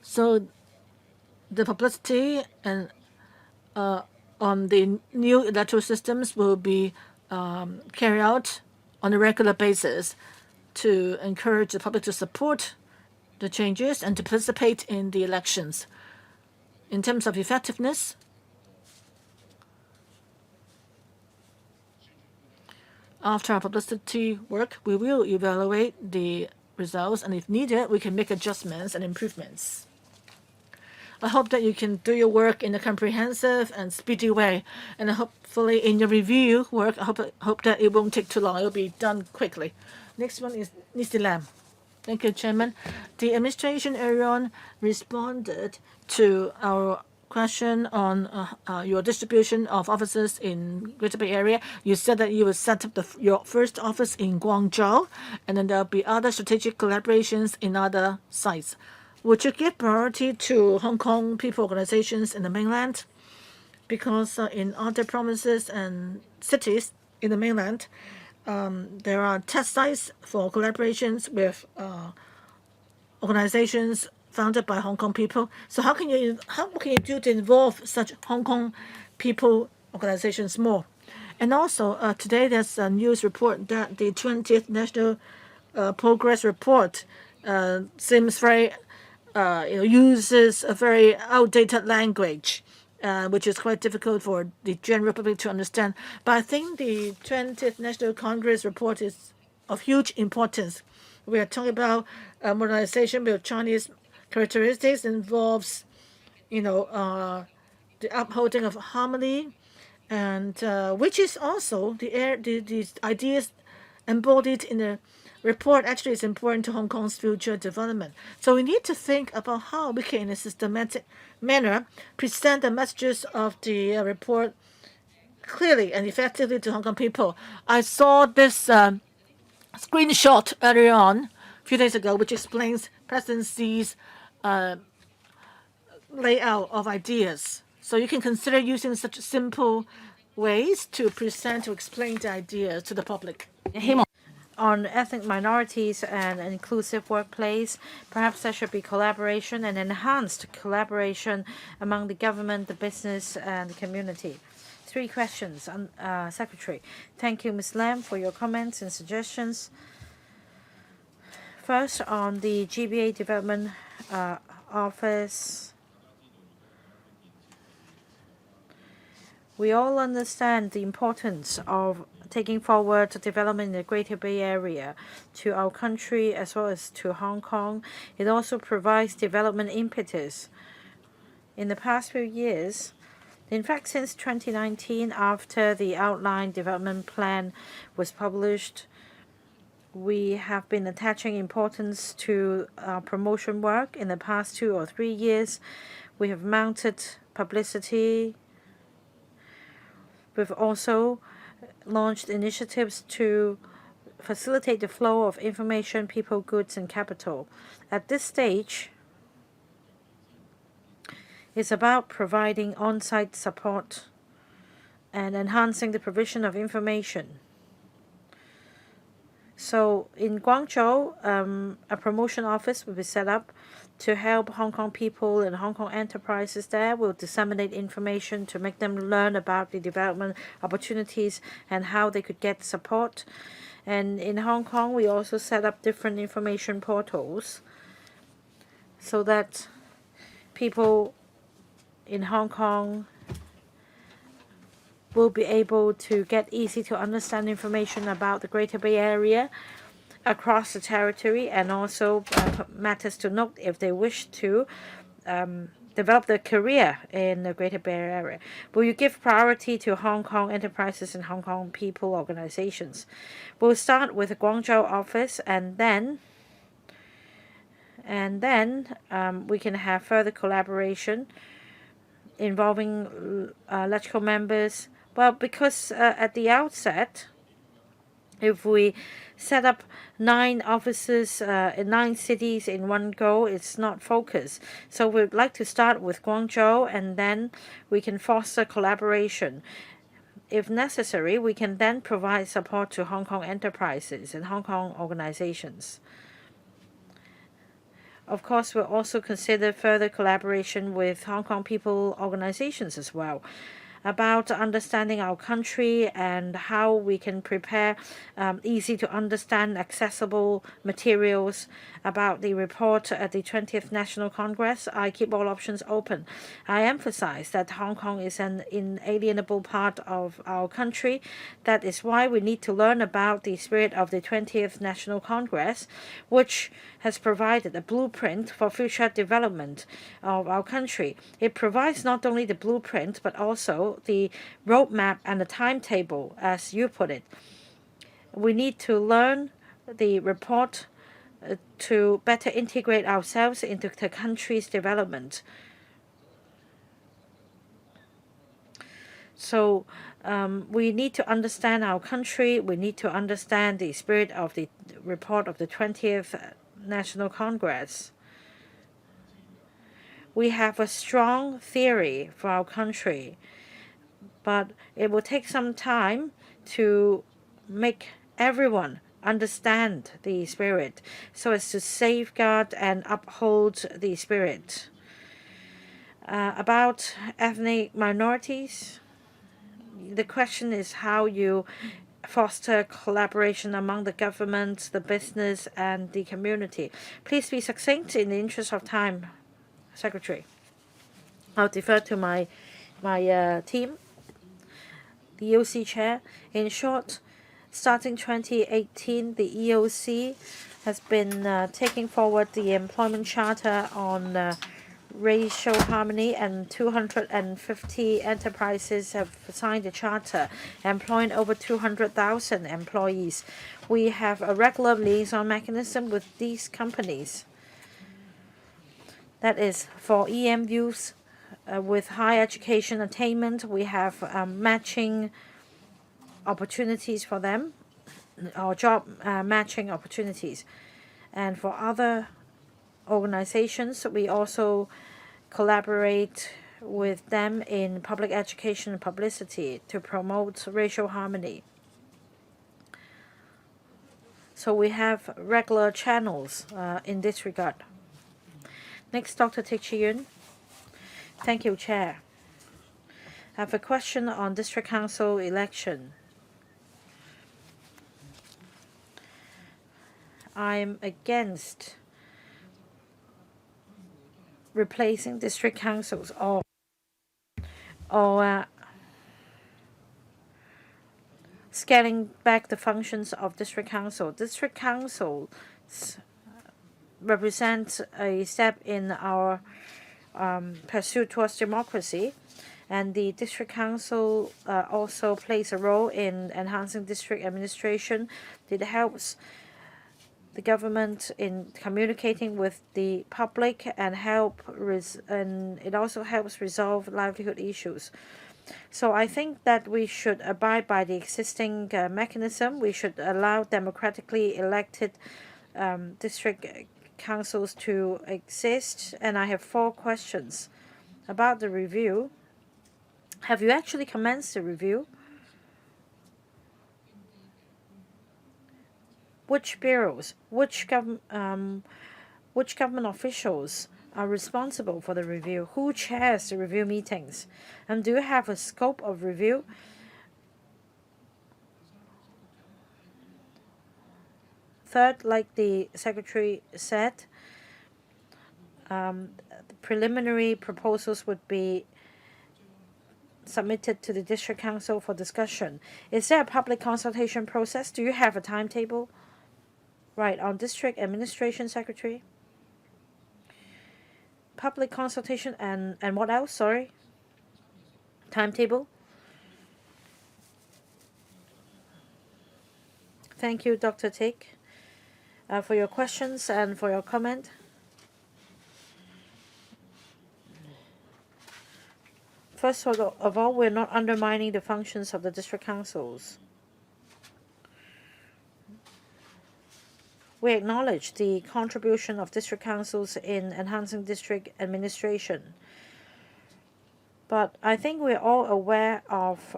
So the publicity and on the new electoral systems will be carried out on a regular basis to encourage the public to support the changes and to participate in the elections. In terms of effectiveness, after our publicity work, we will evaluate the results, and if needed, we can make adjustments and improvements. I hope that you can do your work in a comprehensive and speedy way, and hopefully in your review work, I hope that it won't take too long. It will be done quickly. Next one is Mr. Lam. Thank you, Chairman. The administration earlier on responded to our question on your distribution of offices in Greater Bay Area. You said that you will set up your first office in Guangzhou, and then there'll be other strategic collaborations in other sites. Would you give priority to Hong Kong people organizations in the mainland? Because in other provinces and cities in the mainland, there are test sites for collaborations with organizations founded by Hong Kong people. So how can you do to involve such Hong Kong people organizations more? And also today there's a news report that the 20th National Progress Report seems very uses a very outdated language, which is quite difficult for the general public to understand. But I think the 20th National Congress report is of huge importance. We are talking about modernization with Chinese characteristics, involves, the upholding of harmony and which is also the ideas embodied in the report actually is important to Hong Kong's future development. So we need to think about how we can, in a systematic manner, present the messages of the report clearly and effectively to Hong Kong people. I saw this screenshot earlier on, a few days ago, which explains President Xi's layout of ideas. So you can consider using such simple ways to present, to explain the ideas to the public. On ethnic minorities and an inclusive workplace, perhaps there should be collaboration and enhanced collaboration among the government, the business, and the community. 3 questions, Secretary. Thank you, Ms. Lam, for your comments and suggestions. First, on the GBA Development Office, we all understand the importance of taking forward development in the Greater Bay Area to our country as well as to Hong Kong. It also provides development impetus. In the past few years, in fact, since 2019, after the outline development plan was published, we have been attaching importance to promotion work. In the past 2 or 3 years, we have mounted publicity. We've also launched initiatives to facilitate the flow of information, people, goods, and capital. At this stage, it's about providing on-site support and enhancing the provision of information. So in Guangzhou, a promotion office will be set up to help Hong Kong people and Hong Kong enterprises there. Will disseminate information to make them learn about the development opportunities and how they could get support. And in Hong Kong, we also set up different information portals so that people in Hong Kong will be able to get easy to understand information about the Greater Bay Area across the territory, and also matters to note if they wish to develop their career in the Greater Bay Area. Will you give priority to Hong Kong enterprises and Hong Kong people organizations? We'll start with the Guangzhou office, and then we can have further collaboration involving electoral members. Well, because at the outset, if we set up 9 offices in 9 cities in one go, it's not focused. So we'd like to start with Guangzhou, and then we can foster collaboration. If necessary, we can then provide support to Hong Kong enterprises and Hong Kong organizations. Of course, we'll also consider further collaboration with Hong Kong people organizations as well, about understanding our country and how we can prepare easy to understand, accessible materials about the report at the 20th National Congress. I keep all options open. I emphasize that Hong Kong is an inalienable part of our country. That is why we need to learn about the spirit of the 20th National Congress, which has provided a blueprint for future development of our country. It provides not only the blueprint, but also the roadmap and the timetable, as you put it. We need to learn the report to better integrate ourselves into the country's development. So we need to understand our country. We need to understand the spirit of the report of the 20th National Congress. We have a strong theory for our country, but it will take some time to make everyone understand the spirit so as to safeguard and uphold the spirit. About ethnic minorities, the question is how you foster collaboration among the government, the business, and the community. Please be succinct in the interest of time, Secretary. I'll defer to my team. The EOC Chair. In short, starting 2018, the EOC has been taking forward the employment charter on racial harmony, and 250 enterprises have signed the charter, employing over 200,000 employees. We have a regular liaison mechanism with these companies. That is for EMUs with high education attainment. We have matching opportunities for them, or job matching opportunities. And for other organizations, we also collaborate with them in public education and publicity to promote racial harmony. So we have regular channels in this regard. Next, Dr. Teck Chi-yuen. Thank you, Chair. I have a question on District Council election. I'm against replacing district councils or scaling back the functions of district council. District councils represent a step in our pursuit towards democracy, and the district council also plays a role in enhancing district administration. It helps the government in communicating with the public and it also helps resolve livelihood issues. So I think that we should abide by the existing mechanism. We should allow democratically elected district councils to exist. And I have 4 questions about the review. Have you actually commenced the review? Which bureaus, which government officials are responsible for the review? Who chairs the review meetings? And do you have a scope of review? Third, like the Secretary said, the preliminary proposals would be submitted to the District Council for discussion. Is there a public consultation process? Do you have a timetable? Right, on District Administration Secretary. Public consultation and what else? Sorry. Timetable. Thank you, Dr. Teck, for your questions and for your comment. First of all, we're not undermining the functions of the district councils. We acknowledge the contribution of district councils in enhancing district administration. But I think we're all aware of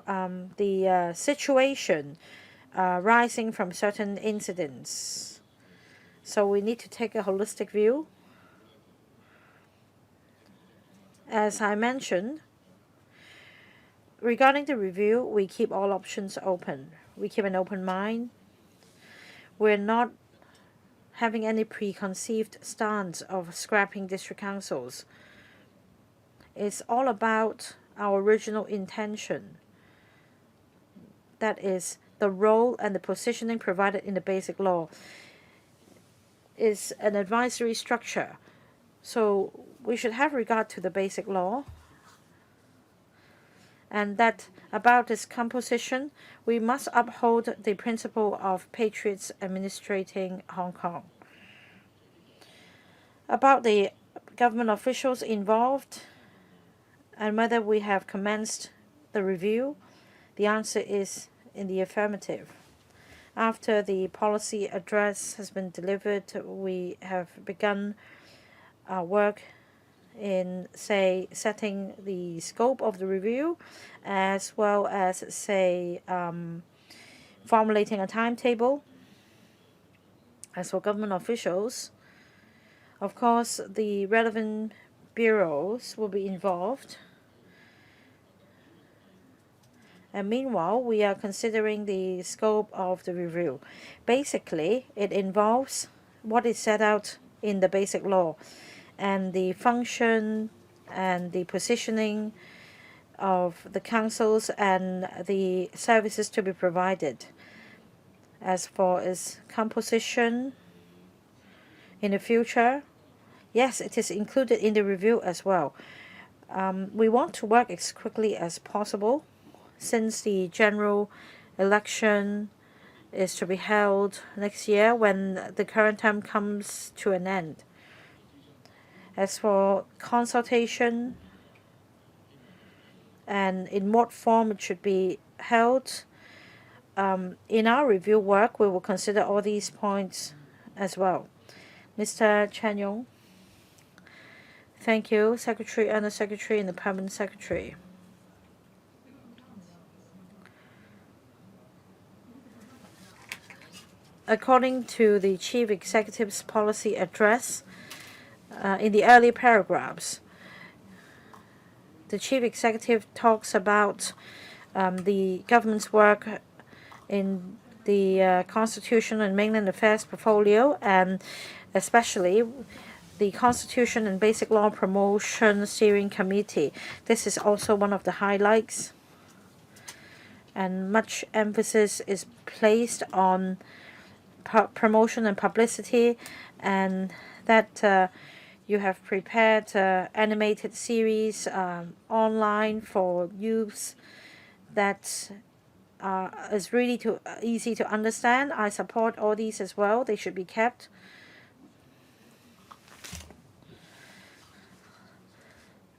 the situation rising from certain incidents. So we need to take a holistic view. As I mentioned, regarding the review, we keep all options open. We keep an open mind. We're not having any preconceived stance of scrapping district councils. It's all about our original intention. That is, the role and the positioning provided in the Basic Law is an advisory structure. So we should have regard to the Basic Law, and that about its composition, we must uphold the principle of patriots administrating Hong Kong. About the government officials involved and whether we have commenced the review, the answer is in the affirmative. After the policy address has been delivered, we have begun our work in, say, setting the scope of the review, as well as, say, formulating a timetable. As for government officials, of course, the relevant bureaus will be involved. And meanwhile, we are considering the scope of the review. Basically, it involves what is set out in the Basic Law, and the function and the positioning of the councils and the services to be provided. As for its composition in the future, Yes, it is included in the review as well. We want to work as quickly as possible since the general election is to be held next year when the current term comes to an end. As for consultation and in what form it should be held, in our review work, we will consider all these points as well. Mr. Chan Yong. Thank you, Secretary, Under Secretary, and the Permanent Secretary. According to the Chief Executive's policy address, in the early paragraphs, the Chief Executive talks about the government's work in the Constitution and Mainland Affairs portfolio, and especially the Constitution and Basic Law Promotion Steering Committee. This is also one of the highlights, and much emphasis is placed on promotion and publicity, and that you have prepared animated series online for youths that is really easy to understand. I support all these as well. They should be kept.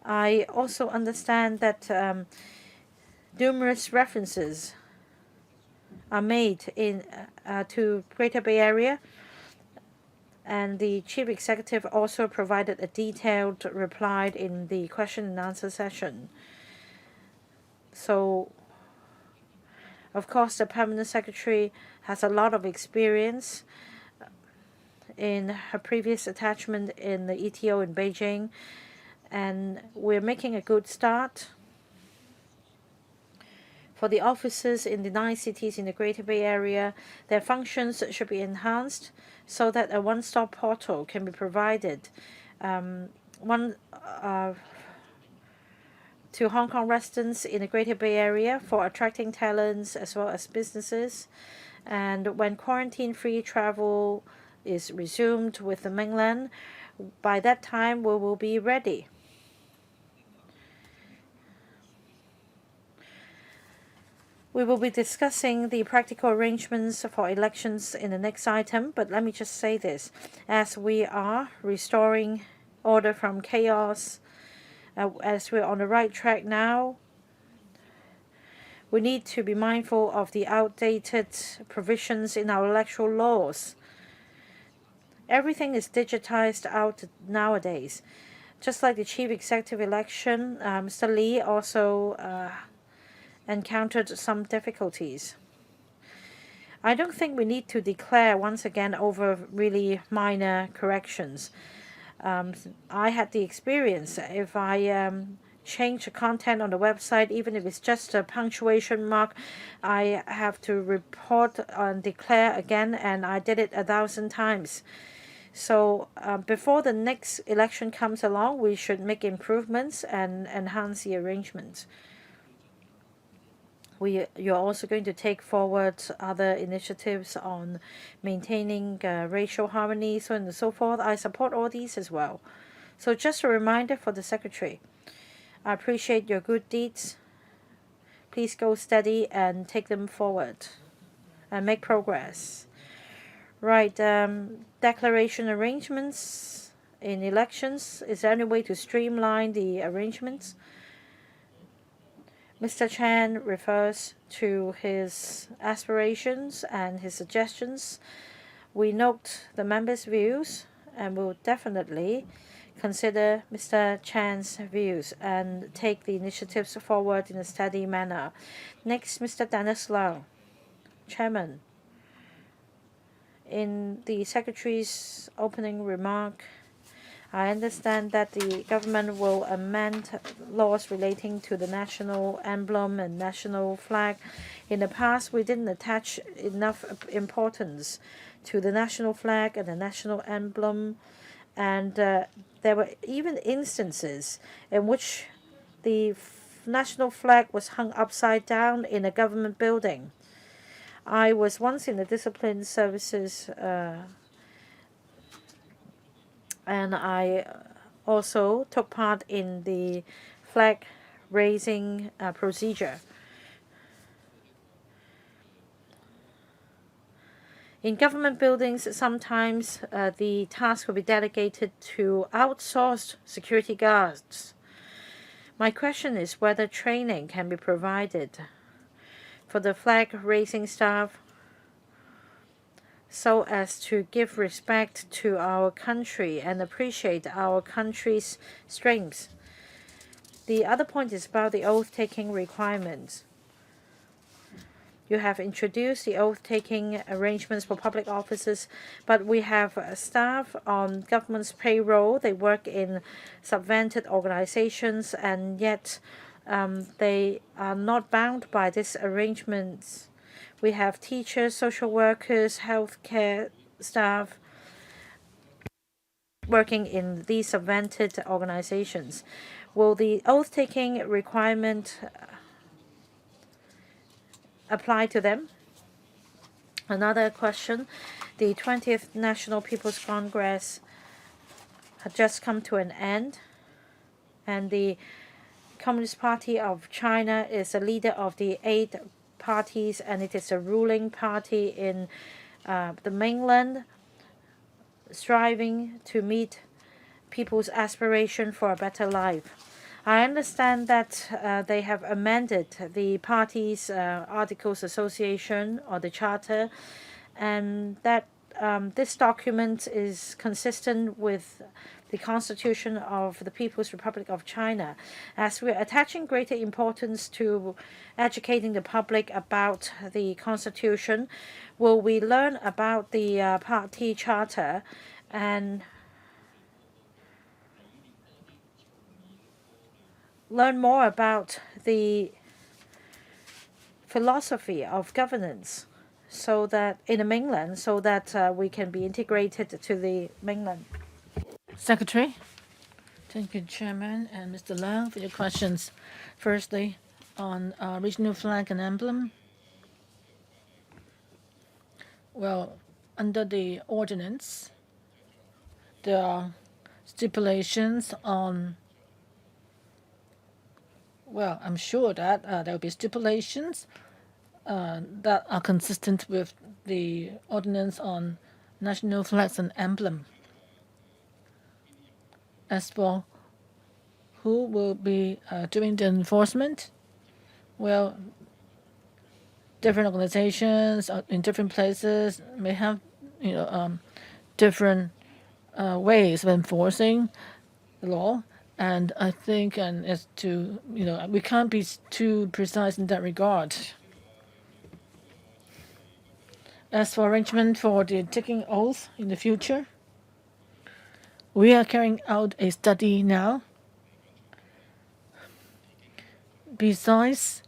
I also understand that numerous references are made to Greater Bay Area, and the Chief Executive also provided a detailed reply in the question and answer session. So, of course, the Permanent Secretary has a lot of experience in her previous attachment in the ETO in Beijing, and we're making a good start. For the officers in the 9 cities in the Greater Bay Area, their functions should be enhanced so that a one-stop portal can be provided. To Hong Kong residents in the Greater Bay Area for attracting talents as well as businesses. And when quarantine-free travel is resumed with the mainland, by that time we will be ready. We will be discussing the practical arrangements for elections in the next item, but let me just say this. As we are restoring order from chaos, as we're on the right track now, we need to be mindful of the outdated provisions in our electoral laws. Everything is digitized out nowadays. Just like the Chief Executive election, Mr. Lee also encountered some difficulties. I don't think we need to declare once again over really minor corrections. I had the experience. If I change the content on the website, even if it's just a punctuation mark, I have to report and declare again, and I did it 1,000 times. So before the next election comes along, we should make improvements and enhance the arrangements. You're also going to take forward other initiatives on maintaining racial harmony, so on and so forth. I support all these as well. So just a reminder for the Secretary. I appreciate your good deeds. Please go steady and take them forward and make progress. Right, declaration arrangements in elections. Is there any way to streamline the arrangements? Mr. Chan refers to his aspirations and his suggestions. We note the members' views and will definitely consider Mr. Chan's views and take the initiatives forward in a steady manner. Next, Mr. Dennis Lau, Chairman. In the Secretary's opening remark, I understand that the government will amend laws relating to the national emblem and national flag. In the past, we didn't attach enough importance to the national flag and the national emblem, and there were even instances in which the national flag was hung upside down in a government building. I was once in the Discipline Services and I also took part in the flag raising procedure. In government buildings, sometimes the task will be delegated to outsourced security guards. My question is whether training can be provided for the flag raising staff so as to give respect to our country and appreciate our country's strengths. The other point is about the oath-taking requirements. You have introduced the oath-taking arrangements for public officers, but we have staff on government's payroll. They work in subvented organizations, and yet they are not bound by these arrangements. We have teachers, social workers, healthcare staff working in these subvented organizations. Will the oath-taking requirement apply to them? Another question. The 20th National People's Congress had just come to an end, and the Communist Party of China is a leader of the 8 parties, and it is a ruling party in the mainland, striving to meet people's aspiration for a better life. I understand that they have amended the party's Articles Association or the Charter, and that this document is consistent with the Constitution of the People's Republic of China. As we are attaching greater importance to educating the public about the Constitution, will we learn about the party charter and learn more about the philosophy of governance so that in the mainland, so that we can be integrated to the mainland? Secretary. Thank you, Chairman and Mr. Leung, for your questions. Firstly, on regional flag and emblem. Well, under the ordinance, there are stipulations on. Well, I'm sure that there will be stipulations that are consistent with the ordinance on national flags and emblem. As for who will be doing the enforcement, well, different organizations in different places may have, different ways of enforcing the law. And I think, and as to, we can't be too precise in that regard. As for arrangement for the taking oath in the future, we are carrying out a study now. Besides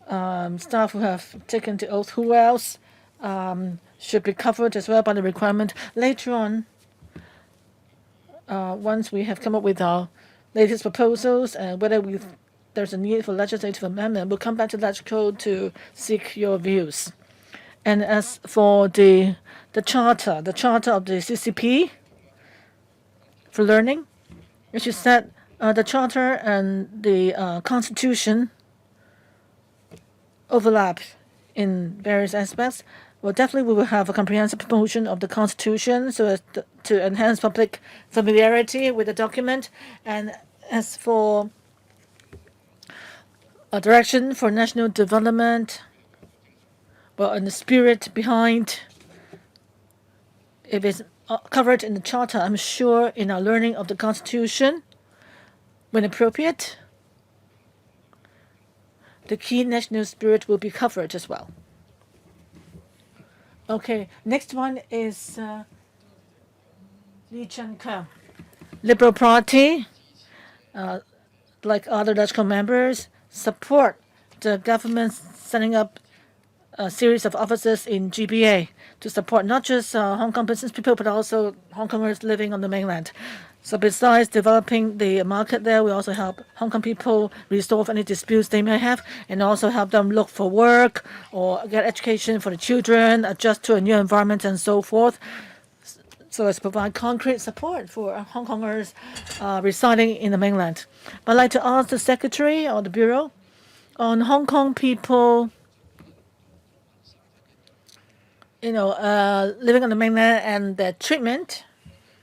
staff who have taken the oath, who else should be covered as well by the requirement? Later on, once we have come up with our latest proposals and whether there's a need for legislative amendment, we'll come back to Electoral to seek your views. And as for the charter of the CCP for learning, as you said, the charter and the Constitution overlap in various aspects. Well, definitely we will have a comprehensive promotion of the Constitution so as to enhance public familiarity with the document. And as for a direction for national development, well, and the spirit behind, if it's covered in the Charter, I'm sure in our learning of the Constitution, when appropriate, the key national spirit will be covered as well. Okay, next one is Lee Chen-ke. Liberal Party, like other electoral members, support the government setting up a series of offices in GBA to support not just Hong Kong business people, but also Hong Kongers living on the mainland. So besides developing the market there, we also help Hong Kong people resolve any disputes they may have and also help them look for work or get education for the children, adjust to a new environment and so forth. so as to provide concrete support for Hong Kongers residing in the mainland. But I'd like to ask the Secretary or the Bureau on Hong Kong people, living on the mainland and their treatment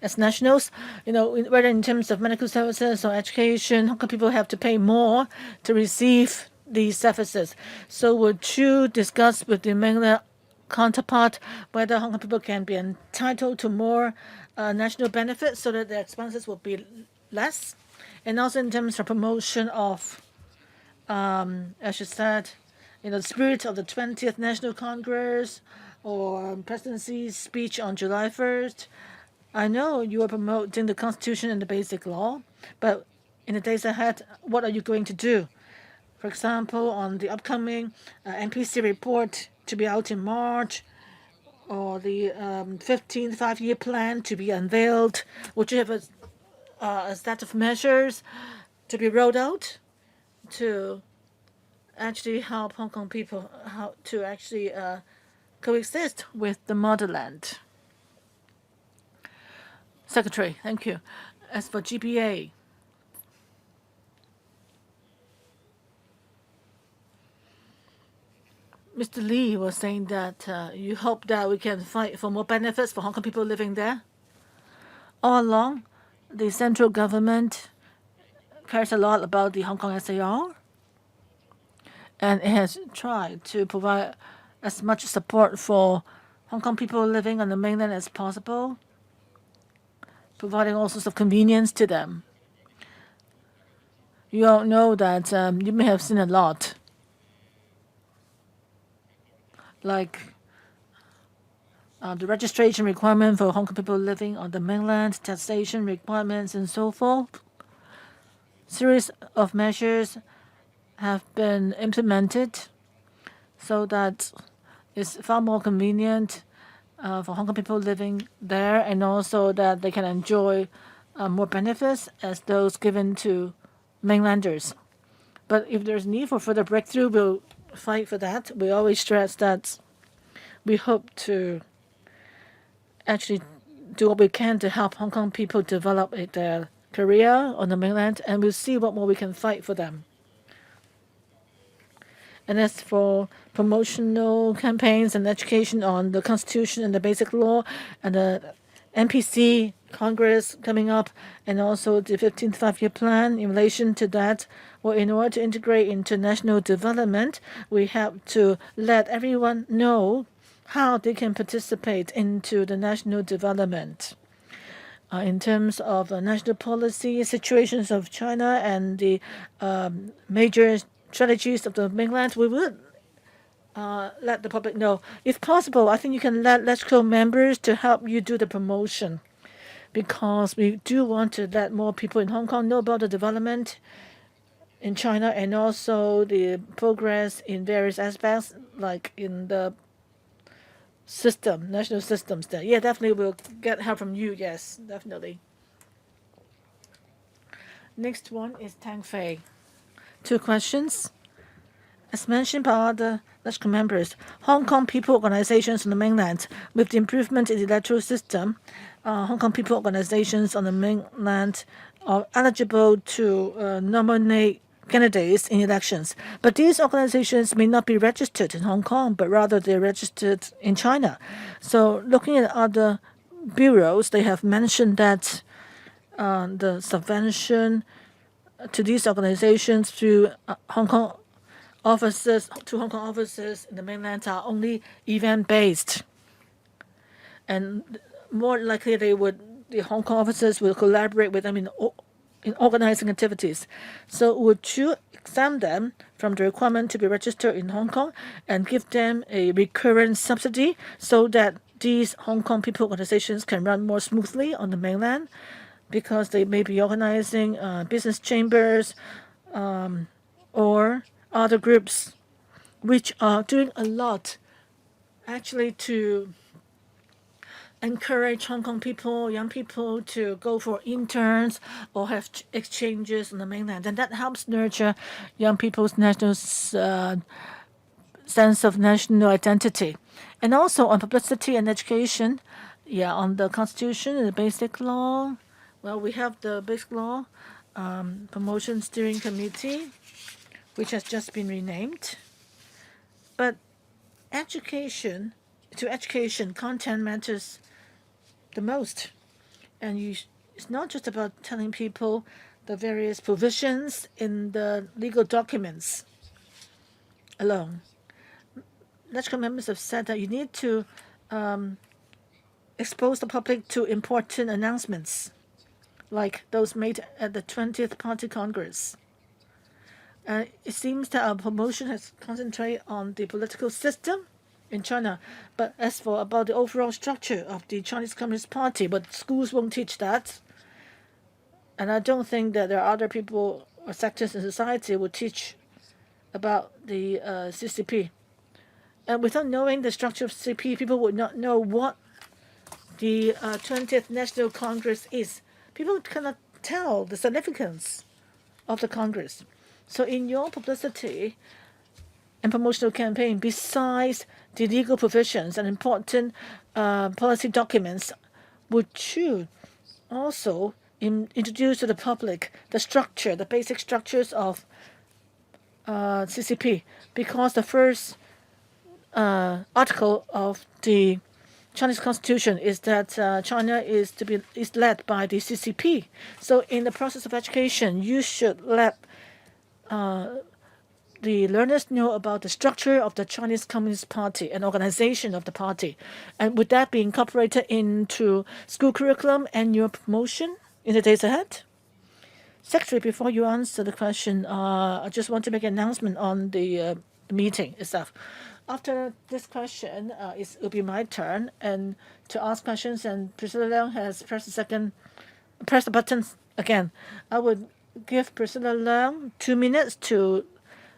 as nationals, whether in terms of medical services or education, Hong Kong people have to pay more to receive these services. So would you discuss with the mainland counterpart whether Hong Kong people can be entitled to more national benefits so that their expenses will be less? And also in terms of promotion of, as you said, the spirit of the 20th National Congress or presidency's speech on July 1st, I know you are promoting the Constitution and the Basic Law, but in the days ahead, what are you going to do? For example, on the upcoming NPC report to be out in March, or the 15th five-year plan to be unveiled, would you have a set of measures to be rolled out to actually help Hong Kong people how to actually coexist with the motherland? Secretary, thank you. As for GBA, Mr. Lee was saying that you hope that we can fight for more benefits for Hong Kong people living there. All along, the central government cares a lot about the Hong Kong SAR, and it has tried to provide as much support for Hong Kong people living on the mainland as possible, providing all sorts of convenience to them. You all know that you may have seen a lot, like the registration requirement for Hong Kong people living on the mainland, taxation requirements, and so forth. Series of measures have been implemented so that it's far more convenient for Hong Kong people living there, and also that they can enjoy more benefits as those given to mainlanders. But if there's need for further breakthrough, we'll fight for that. We always stress that we hope to actually do what we can to help Hong Kong people develop their career on the mainland, and we'll see what more we can fight for them. And as for promotional campaigns and education on the Constitution and the Basic Law and the NPC Congress coming up, and also the 15th five-year plan in relation to that, well, in order to integrate into national development, we have to let everyone know how they can participate into the national development. In terms of national policy, situations of China, and the major strategies of the mainland, we would let the public know. If possible, I think you can let Electoral members to help you do the promotion, because we do want to let more people in Hong Kong know about the development in China and also the progress in various aspects, like in the system, national systems there. Yeah, definitely we'll get help from you. Yes, definitely. Next one is Tang Fei. 2 questions. As mentioned by other Electoral members, Hong Kong people organizations on the mainland, with the improvement in the electoral system, Hong Kong people organizations on the mainland are eligible to nominate candidates in elections. But these organizations may not be registered in Hong Kong, but rather they're registered in China. So looking at other bureaus, they have mentioned that the subvention to these organizations through Hong Kong offices in the mainland are only event-based. And more likely the Hong Kong officers will collaborate with them in organizing activities. So would you exempt them from the requirement to be registered in Hong Kong and give them a recurrent subsidy so that these Hong Kong people organizations can run more smoothly on the mainland, because they may be organizing business chambers or other groups which are doing a lot actually to encourage Hong Kong people, young people, to go for interns or have exchanges on the mainland. And that helps nurture young people's national sense of national identity. And also on publicity and education, Yeah, on the Constitution and the Basic Law. Well, we have the Basic Law Promotion Steering Committee, which has just been renamed. But education, to education, content matters the most. And it's not just about telling people the various provisions in the legal documents alone. Electoral members have said that you need to expose the public to important announcements, like those made at the 20th Party Congress. It seems that our promotion has concentrated on the political system in China, but as for about the overall structure of the Chinese Communist Party, but schools won't teach that. And I don't think that there are other people or sectors in society who will teach about the CCP. And without knowing the structure of CCP, people would not know what the 20th National Congress is. People cannot tell the significance of the Congress. So in your publicity and promotional campaign, besides the legal provisions and important policy documents, would you also introduce to the public the structure, the basic structures of CCP? Because the first article of the Chinese Constitution is that China is led by the CCP. So in the process of education, you should let the learners know about the structure of the Chinese Communist Party and organization of the party. And would that be incorporated into school curriculum and your promotion in the days ahead? Secretary, before you answer the question, I just want to make an announcement on the meeting itself. After this question, it will be my turn and to ask questions, and Priscilla Leung has pressed the button again. I would give Priscilla Leung 2 minutes to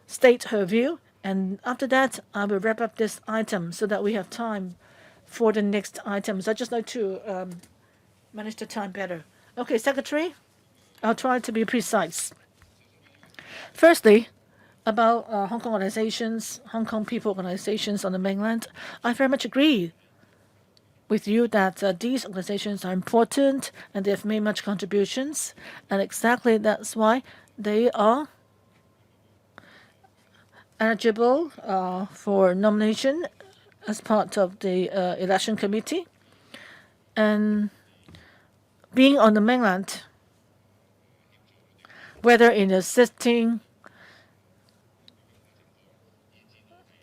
state her view, and after that, I will wrap up this item so that we have time for the next items. I just like to manage the time better. Okay, Secretary, I'll try to be precise. Firstly, about Hong Kong organizations, Hong Kong people organizations on the mainland, I very much agree with you that these organizations are important and they have made much contributions, and exactly that's why they are eligible for nomination as part of the election committee. And being on the mainland, whether in assisting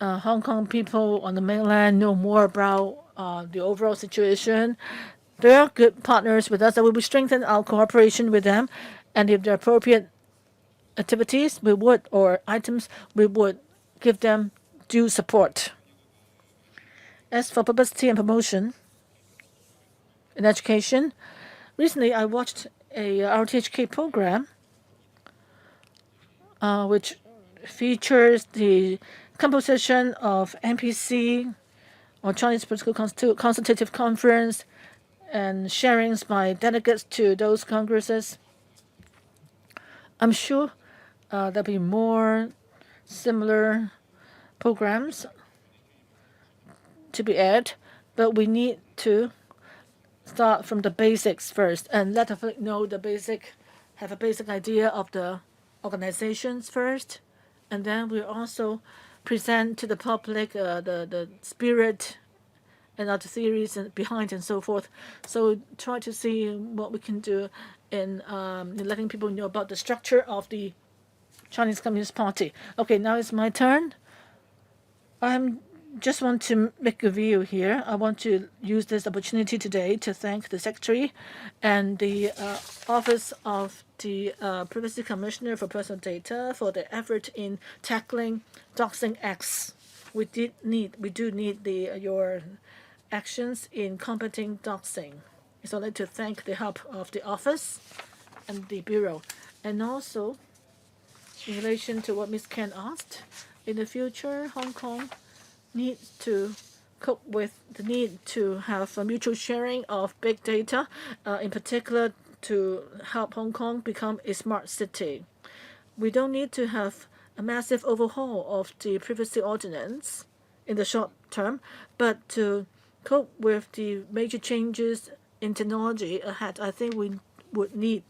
Hong Kong people on the mainland know more about the overall situation, they are good partners with us, and we will strengthen our cooperation with them. And if there are appropriate activities, or items, we would give them due support. As for publicity and promotion in education, recently I watched a RTHK program which features the composition of NPC or Chinese Political Consultative Conference and sharings by delegates to those congresses. I'm sure there'll be more similar programs to be aired, but we need to start from the basics first and let the public know have a basic idea of the organizations first, and then we also present to the public the spirit and other theories behind and so forth. So try to see what we can do in letting people know about the structure of the Chinese Communist Party. Okay, now it's my turn. I just want to make a view here. I want to use this opportunity today to thank the Secretary and the Office of the Privacy Commissioner for Personal Data for their effort in tackling doxing acts. We do need your actions in combating doxing. So I'd like to thank the help of the office and the bureau, and also in relation to what Ms. Ken asked, in the future, Hong Kong needs to cope with the need to have a mutual sharing of big data, in particular to help Hong Kong become a smart city. We don't need to have a massive overhaul of the privacy ordinance in the short term, but to cope with the major changes in technology ahead, I think we would need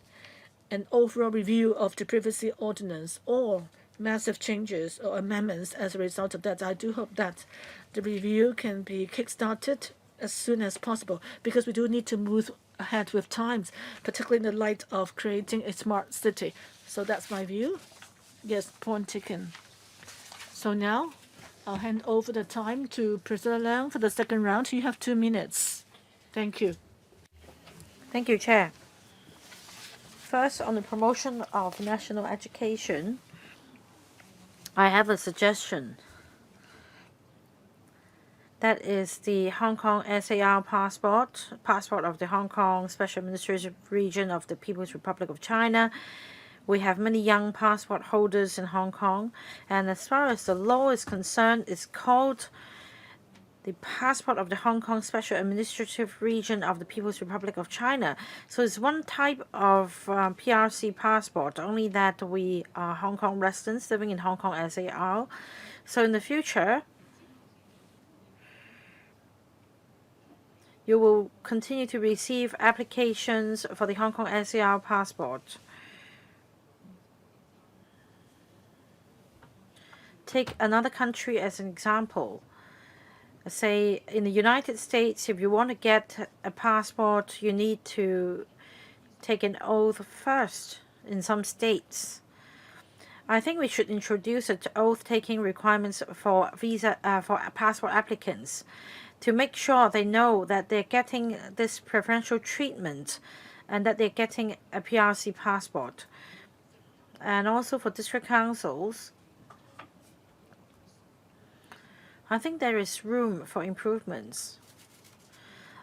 an overall review of the privacy ordinance or massive changes or amendments as a result of that. I do hope that the review can be kickstarted as soon as possible because we do need to move ahead with times, particularly in the light of creating a smart city. So that's my view. Yes, point taken. So now I'll hand over the time to Priscilla Leung for the second round. You have 2 minutes. Thank you. Thank you, Chair. First, on the promotion of national education, I have a suggestion. That is the Hong Kong SAR passport of the Hong Kong Special Administrative Region of the People's Republic of China. We have many young passport holders in Hong Kong, and as far as the law is concerned, it's called the passport of the Hong Kong Special Administrative Region of the People's Republic of China. So it's one type of PRC passport, only that we are Hong Kong residents living in Hong Kong SAR. So in the future, you will continue to receive applications for the Hong Kong SAR passport. Take another country as an example. Say in the United States, if you want to get a passport, you need to take an oath first in some states. I think we should introduce oath-taking requirements for for passport applicants to make sure they know that they're getting this preferential treatment and that they're getting a PRC passport. And also for district councils, I think there is room for improvements.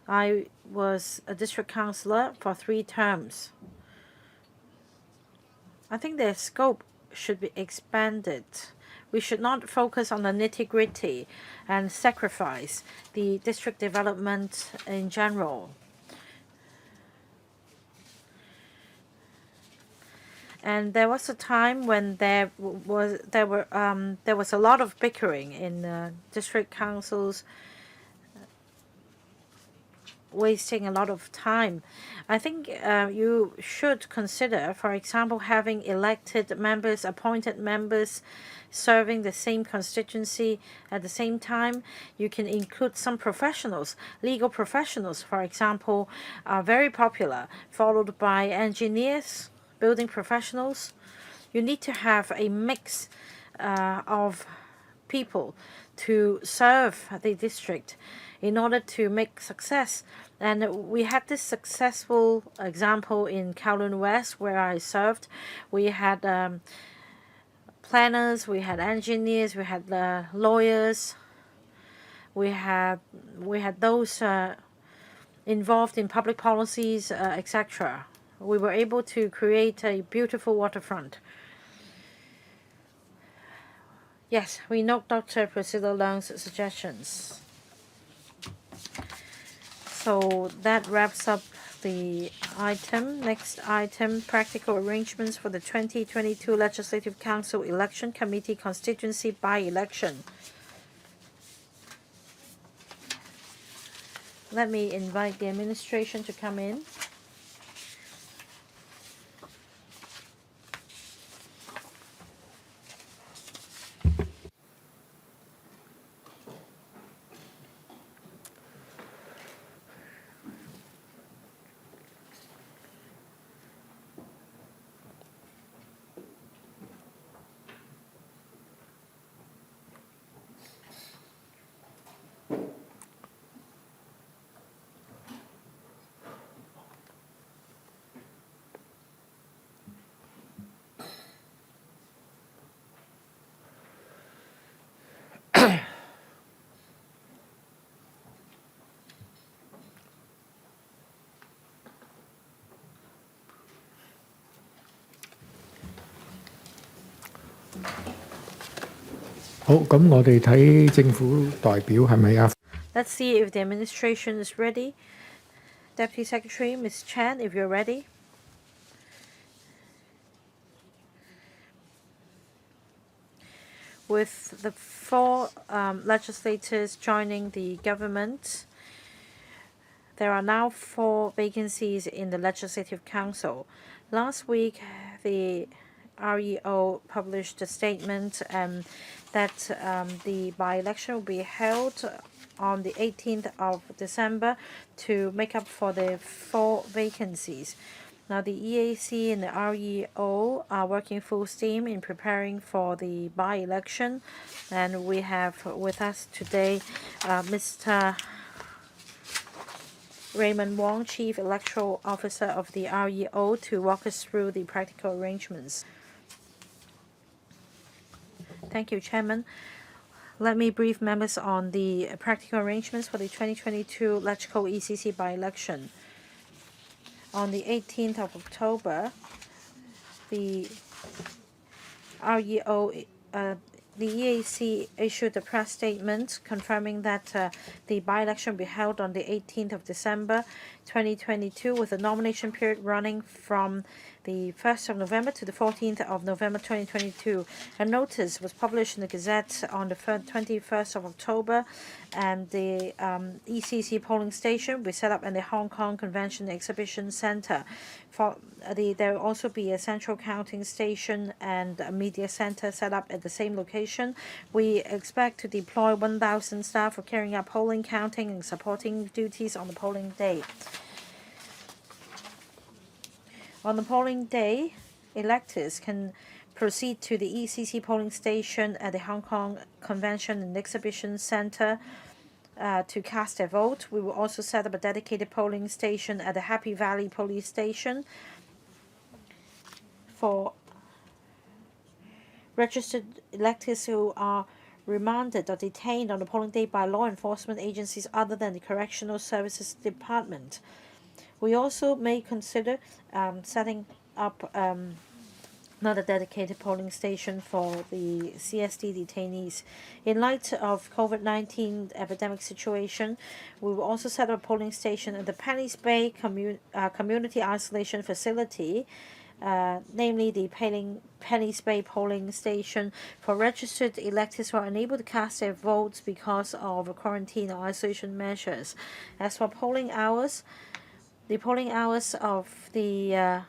I was a district councillor for 3 terms. I think their scope should be expanded. We should not focus on the nitty-gritty and sacrifice the district development in general. And there was a time when there was a lot of bickering in district councils, wasting a lot of time. I think you should consider, for example, having elected members, appointed members, serving the same constituency at the same time. You can include some professionals, legal professionals, for example, are very popular, followed by engineers, building professionals. You need to have a mix of people to serve the district in order to make success. And we had this successful example in Kowloon West where I served. We had planners, we had engineers, we had lawyers, we had those involved in public policies, etc. We were able to create a beautiful waterfront. Yes, we note Dr. Priscilla Leung's suggestions. So that wraps up the item. Next item, practical arrangements for the 2022 Legislative Council Election Committee Constituency by-election. Let me invite the administration to come in. Let's see if the administration is ready. Deputy Secretary, Ms. Chan, if you're ready. With the 4 legislators joining the government, There are now 4 vacancies in the Legislative Council. Last week, the REO published a statement that the by-election will be held on the 18th of December to make up for the 4 vacancies. Now, the EAC and the REO are working full steam in preparing for the by-election, and we have with us today Mr. Raymond Wong, Chief Electoral Officer of the REO, to walk us through the practical arrangements. Thank you, Chairman. Let me brief members on the practical arrangements for the 2022 Electoral ECC by-election. On the 18th of October, the REO, the EAC issued a press statement confirming that the by-election will be held on the 18th of December 2022 with a nomination period running from the 1st of November to the 14th of November 2022. A notice was published in the Gazette on the 21st of October, and the ECC polling station will be set up in the Hong Kong Convention Exhibition Centre. There will also be a central counting station and a media centre set up at the same location. We expect to deploy 1,000 staff for carrying out polling, counting, and supporting duties on the polling day. On the polling day, electors can proceed to the ECC polling station at the Hong Kong Convention and Exhibition Centre to cast their vote. We will also set up a dedicated polling station at the Happy Valley Police Station for registered electors who are remanded or detained on the polling day by law enforcement agencies other than the Correctional Services Department. We also may consider setting up another dedicated polling station for the CSD detainees. In light of COVID-19 epidemic situation, we will also set up a polling station at the Penny's Bay Community Isolation Facility, namely the Penny's Bay polling station for registered electors who are unable to cast their votes because of quarantine or isolation measures. As for polling hours, the polling hours of the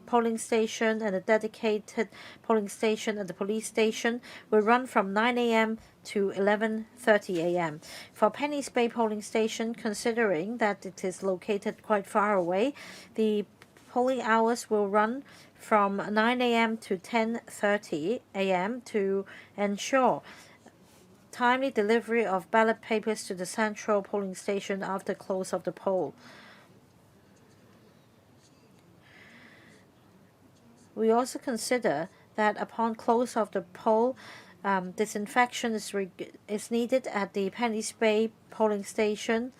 polling station and the dedicated polling station at the police station will run from 9 a.m. to 11:30 a.m. For Penny's Bay polling station, considering that it is located quite far away, the polling hours will run from 9 a.m. to 10:30 a.m. to ensure timely delivery of ballot papers to the central polling station after close of the poll. We also consider that upon close of the poll, disinfection is needed at the Penny's Bay polling station,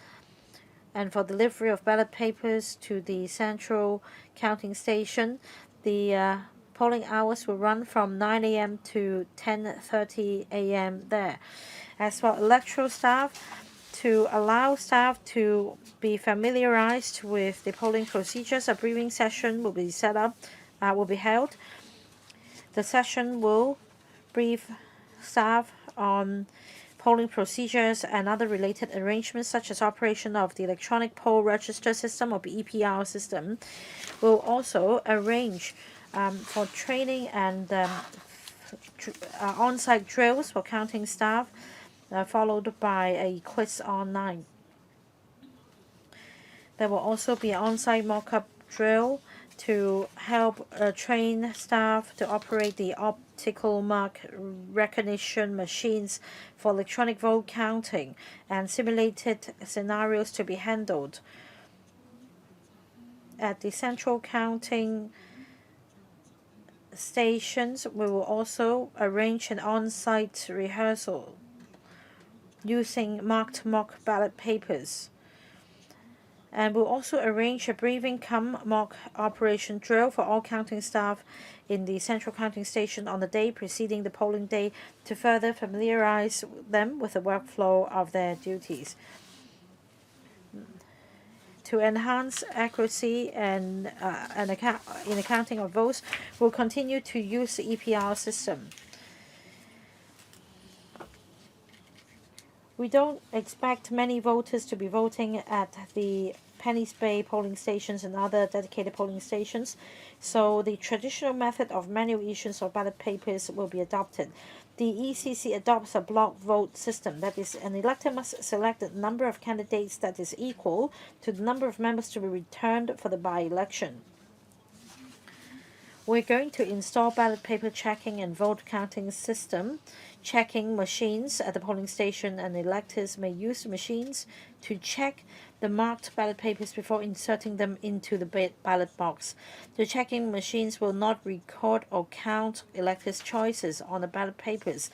and for delivery of ballot papers to the central counting station, the polling hours will run from 9 a.m. to 10:30 a.m. there. As for electoral staff, to allow staff to be familiarized with the polling procedures, a briefing session will be held. The session will brief staff on polling procedures and other related arrangements such as operation of the electronic poll register system or the EPR system. We'll also arrange for training and on-site drills for counting staff, followed by a quiz online. There will also be an on-site mock-up drill to help train staff to operate the optical mark recognition machines for electronic vote counting and simulated scenarios to be handled. At the central counting stations, we will also arrange an on-site rehearsal using marked mock ballot papers. And we'll also arrange a briefing-cum-mock operation drill for all counting staff in the central counting station on the day preceding the polling day to further familiarize them with the workflow of their duties. To enhance accuracy in accounting of votes, we'll continue to use the EPR system. We don't expect many voters to be voting at the Penny's Bay polling stations and other dedicated polling stations. So the traditional method of manual issuance of ballot papers will be adopted. The ECC adopts a block vote system. That is, an elector must select a number of candidates that is equal to the number of members to be returned for the by-election. We're going to install ballot paper checking and vote counting system. Checking machines at the polling station, and electors may use the machines to check the marked ballot papers before inserting them into the ballot box. The checking machines will not record or count electors' choices on the ballot papers.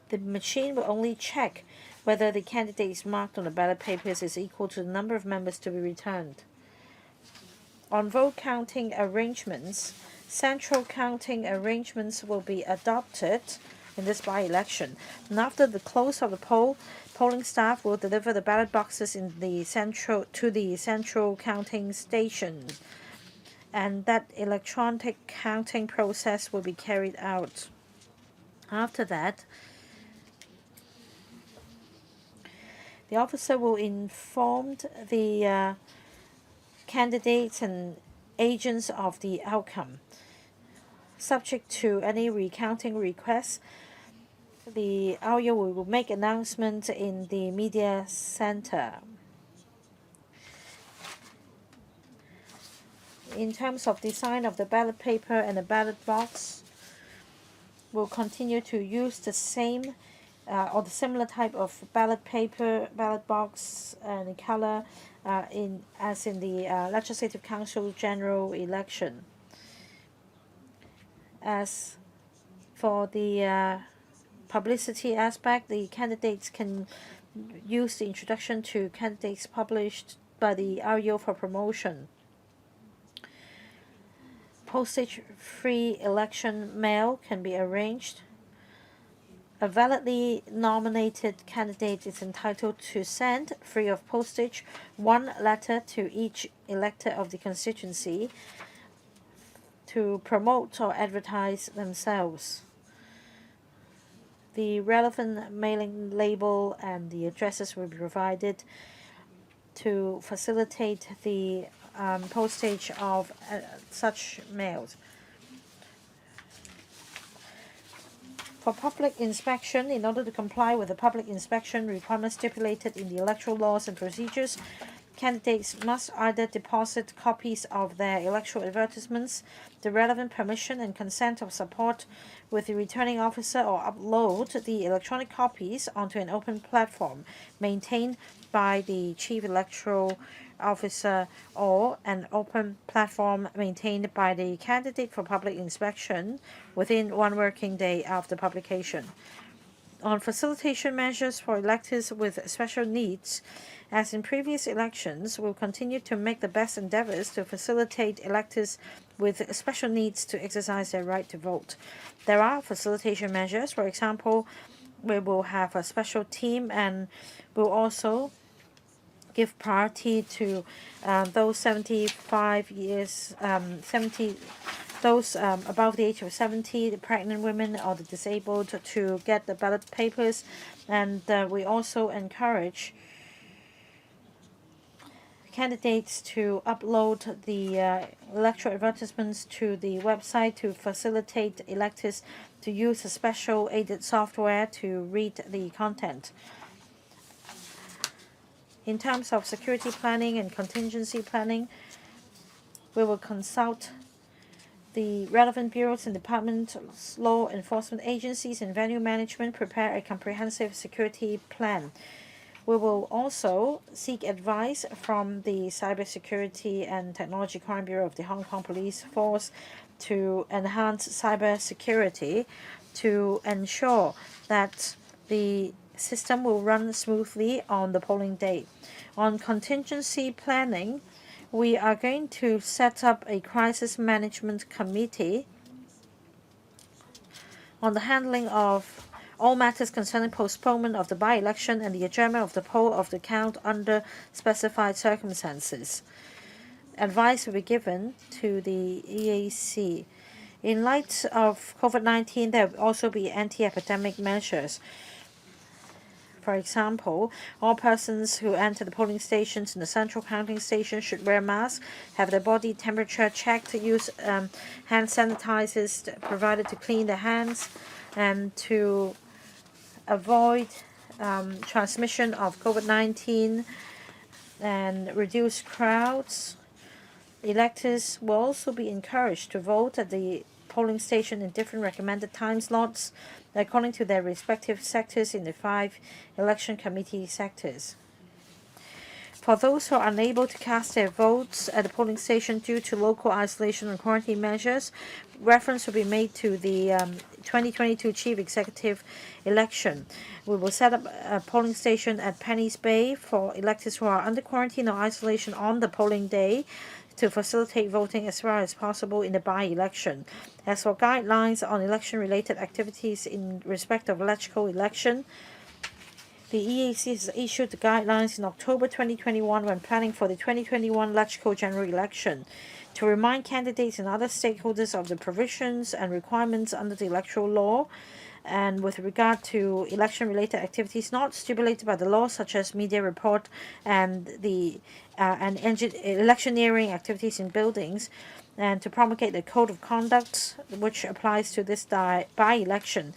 The machine will only check whether the candidates marked on the ballot papers is equal to the number of members to be returned. On vote counting arrangements, central counting arrangements will be adopted in this by-election. And after the close of the poll, polling staff will deliver the ballot boxes to the central counting station, and that electronic counting process will be carried out. After that, the officer will inform the candidates and agents of the outcome. Subject to any recounting requests, the RO will make announcements in the media center. In terms of design of the ballot paper and the ballot box, we'll continue to use the same or the similar type of ballot paper, ballot box, and color as in the Legislative Council general election. As for the publicity aspect, the candidates can use the introduction to candidates published by the RO for promotion. Postage-free election mail can be arranged. A validly nominated candidate is entitled to send, free of postage, one letter to each elector of the constituency to promote or advertise themselves. The relevant mailing label and the addresses will be provided to facilitate the postage of such mails. For public inspection, in order to comply with the public inspection requirements stipulated in the electoral laws and procedures, candidates must either deposit copies of their electoral advertisements, the relevant permission and consent of support with the returning officer, or upload the electronic copies onto an open platform maintained by the Chief Electoral Officer, or an open platform maintained by the candidate for public inspection within 1 working day after publication. On facilitation measures for electors with special needs, as in previous elections, we'll continue to make the best endeavors to facilitate electors with special needs to exercise their right to vote. There are facilitation measures. For example, we will have a special team, and we'll also give priority to those 75 years, those above the age of 70, the pregnant women or the disabled, to get the ballot papers. And we also encourage candidates to upload the electoral advertisements to the website to facilitate electors to use a special aided software to read the content. In terms of security planning and contingency planning, we will consult the relevant bureaus and departments, law enforcement agencies, and venue management prepare a comprehensive security plan. We will also seek advice from the Cybersecurity and Technology Crime Bureau of the Hong Kong Police Force to enhance cyber security to ensure that the system will run smoothly on the polling day. On contingency planning, we are going to set up a crisis management committee on the handling of all matters concerning postponement of the by-election and the adjournment of the poll of the count under specified circumstances. Advice will be given to the EAC. In light of COVID-19, there will also be anti-epidemic measures. For example, all persons who enter the polling stations in the central counting station should wear masks, have their body temperature checked, use hand sanitizers provided to clean their hands, and to avoid transmission of COVID-19 and reduce crowds. Electors will also be encouraged to vote at the polling station in different recommended time slots according to their respective sectors in the 5 election committee sectors. For those who are unable to cast their votes at the polling station due to local isolation and quarantine measures, reference will be made to the 2022 Chief Executive election. We will set up a polling station at Penny's Bay for electors who are under quarantine or isolation on the polling day to facilitate voting as far as possible in the by-election. As for guidelines on election-related activities in respect of electoral election, the EAC has issued the guidelines in October 2021 when planning for the 2021 electoral general election to remind candidates and other stakeholders of the provisions and requirements under the electoral law and with regard to election-related activities not stipulated by the law, such as media report and the electioneering activities in buildings, and to promulgate the code of conduct which applies to this by-election.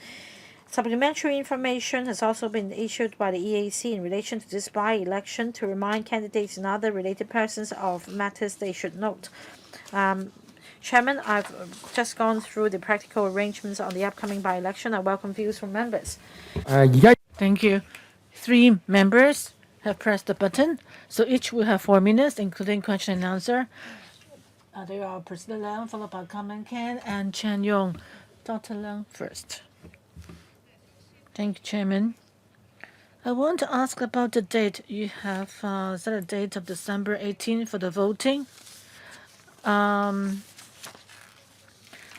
Supplementary information has also been issued by the EAC in relation to this by-election to remind candidates and other related persons of matters they should note. Chairman, I've just gone through the practical arrangements on the upcoming by-election. I welcome views from members. Thank you. 3 members have pressed the button, so each will have 4 minutes, including question and answer. There are President Leung, followed by Carmen Ken and Chen Yong. Dr. Leung first. Thank you, Chairman. I want to ask about the date. You have set a date of December 18 for the voting.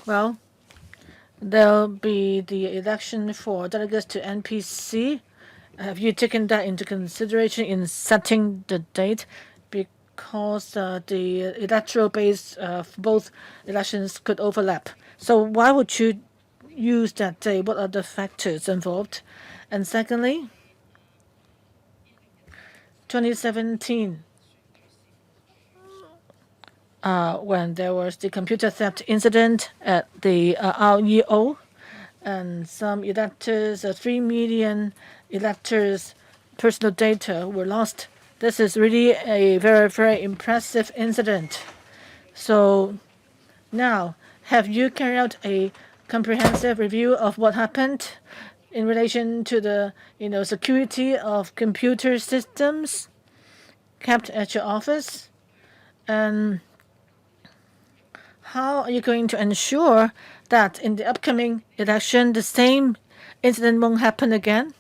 Well, there'll be the election for delegates to NPC. Have you taken that into consideration in setting the date? Because the electoral base of both elections could overlap. So why would you use that date? What are the factors involved? And secondly, 2017, when there was the computer theft incident at the REO, and some electors, 3 million electors' personal data were lost. This is really a very, very impressive incident. So now, have you carried out a comprehensive review of what happened in relation to the security of computer systems kept at your office? And how are you going to ensure that in the upcoming election the same incident won't happen again?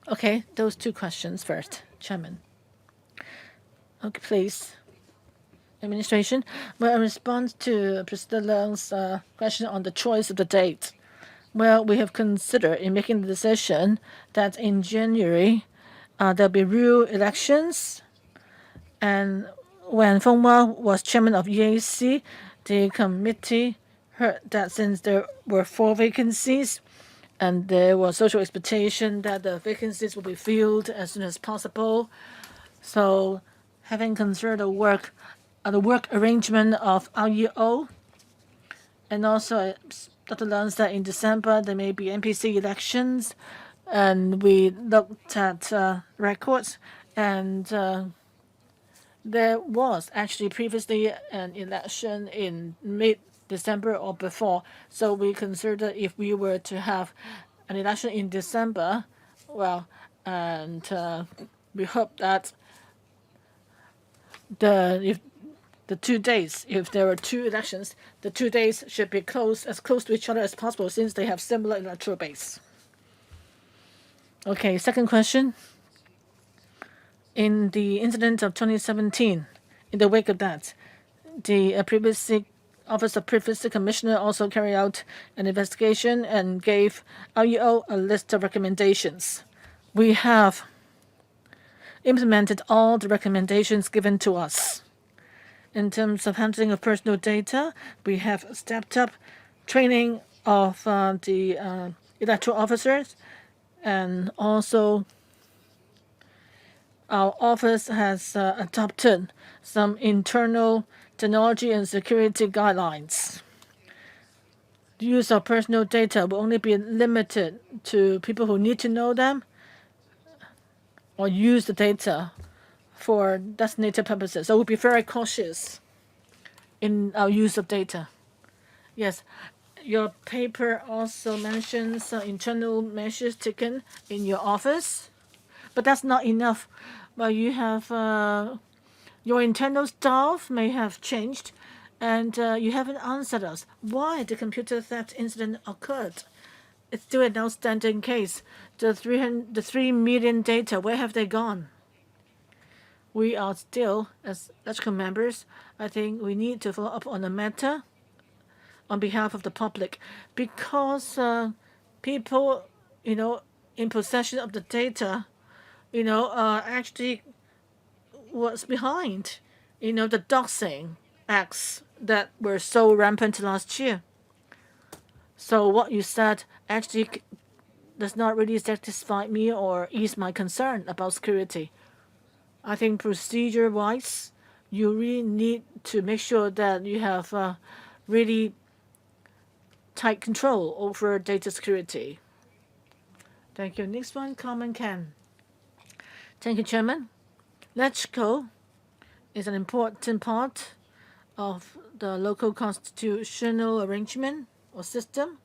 Okay, those 2 questions first, Chairman. Okay, please. Administration. Well, in response to President Leung's question on the choice of the date, well, we have considered in making the decision that in January there'll be real elections. And when Feng Wah was chairman of EAC, the committee heard that since there were 4 vacancies and there was social expectation that the vacancies will be filled as soon as possible. So having considered the work arrangement of REO, and also Dr. Leung said in December there may be NPC elections, and we looked at records, and there was actually previously an election in mid-December or before. So we considered if we were to have an election in December, well, and we hope that if the 2 days, if there are 2 elections, the 2 days should be as close to each other as possible since they have similar electoral base. Okay, second question. In the incident of 2017, in the wake of that, the Office of Privacy Commissioner also carried out an investigation and gave REO a list of recommendations. We have implemented all the recommendations given to us. In terms of handling of personal data, we have stepped up training of the electoral officers, and also our office has adopted some internal technology and security guidelines. The use of personal data will only be limited to people who need to know them or use the data for designated purposes. So we'll be very cautious in our use of data. Yes, your paper also mentions internal measures taken in your office, but that's not enough. Well, you have your internal staff may have changed, and you haven't answered us why the computer theft incident occurred. It's still an outstanding case. The 3 million data, where have they gone? We are still, as electrical members, I think we need to follow up on the matter on behalf of the public, because people, in possession of the data, actually was behind, the doxing acts that were so rampant last year. So what you said actually does not really satisfy me or ease my concern about security. I think procedure-wise, you really need to make sure that you have really tight control over data security. Thank you. Next one, Carmen Ken. Thank you, Chairman. Electoral is an important part of the local constitutional arrangement or system.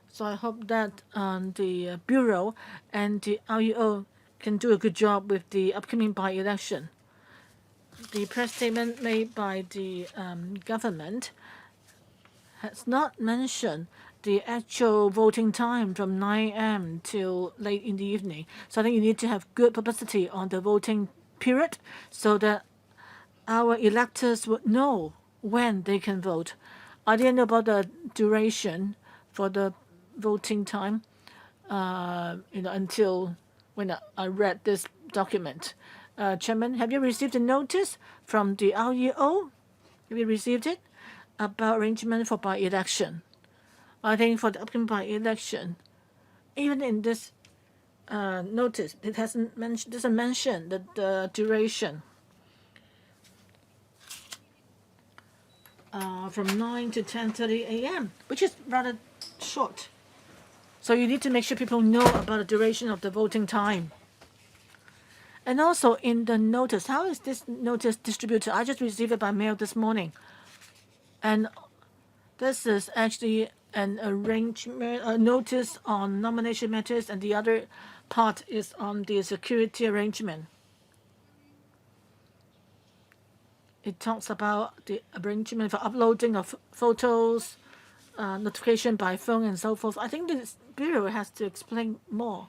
So I hope that the Bureau and the RUO can do a good job with the upcoming by-election. The press statement made by the government has not mentioned the actual voting time from 9 a.m. till late in the evening. So I think you need to have good publicity on the voting period so that our electors would know when they can vote. I didn't know about the duration for the voting time, until when I read this document. Chairman, have you received a notice from the RUO? Have you received it about arrangement for by-election? I think for the upcoming by-election, even in this notice, it doesn't mention the duration. From 9 to 10:30 a.m., which is rather short. So you need to make sure people know about the duration of the voting time. And also in the notice, how is this notice distributed? I just received it by mail this morning. And this is actually an arrangement, a notice on nomination matters, and the other part is on the security arrangement. It talks about the arrangement for uploading of photos, notification by phone, and so forth. I think the Bureau has to explain more.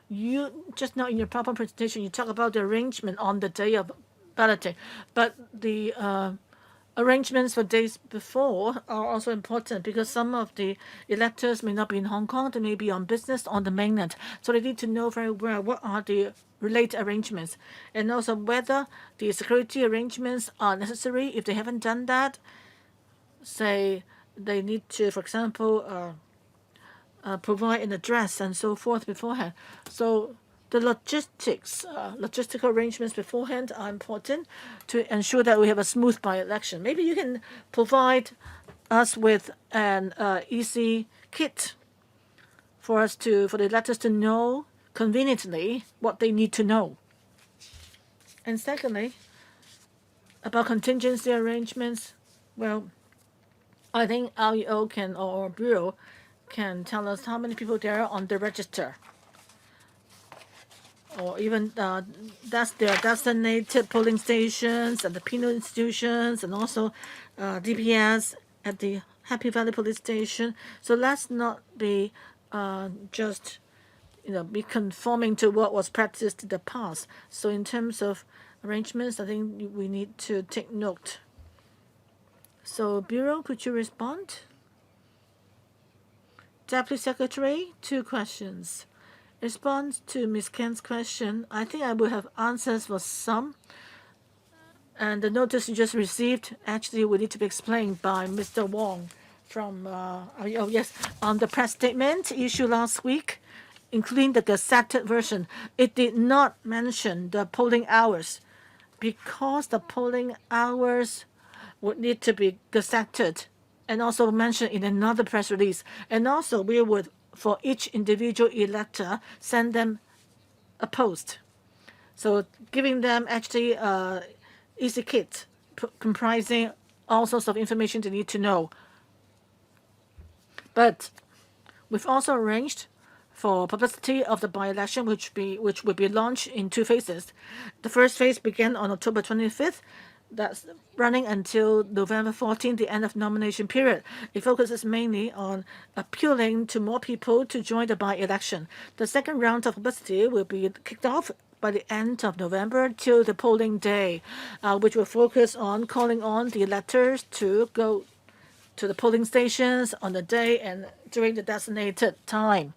You just now in your PowerPoint presentation, you talk about the arrangement on the day of balloting, but the arrangements for days before are also important because some of the electors may not be in Hong Kong, they may be on business on the mainland. So they need to know very well what are the related arrangements and also whether the security arrangements are necessary. If they haven't done that, say they need to, for example, provide an address and so forth beforehand. So the logistical arrangements beforehand are important to ensure that we have a smooth by-election. Maybe you can provide us with an easy kit for the electors to know conveniently what they need to know. And secondly, about contingency arrangements, well, I think REO or Bureau can tell us how many people there are on the register, or even that's their designated polling stations and the penal institutions and also DPS at the Happy Valley Police Station. So let's not be just be conforming to what was practiced in the past. So in terms of arrangements, I think we need to take note. So Bureau, could you respond? Deputy Secretary, 2 questions. Response to Ms. Ken's question, I think I will have answers for some. And the notice you just received, actually will need to be explained by Mr. Wong from, on the press statement issued last week. including the gazetted version, it did not mention the polling hours because the polling hours would need to be gazetted and also mentioned in another press release. And also, we would, for each individual elector, send them a post. So giving them actually easy kit comprising all sorts of information they need to know. But we've also arranged for publicity of the by-election, which will be launched in 2 phases. The first phase began on October 25th. That's running until November 14th, the end of nomination period. It focuses mainly on appealing to more people to join the by-election. The second round of publicity will be kicked off by the end of November till the polling day, which will focus on calling on the electors to go to the polling stations on the day and during the designated time.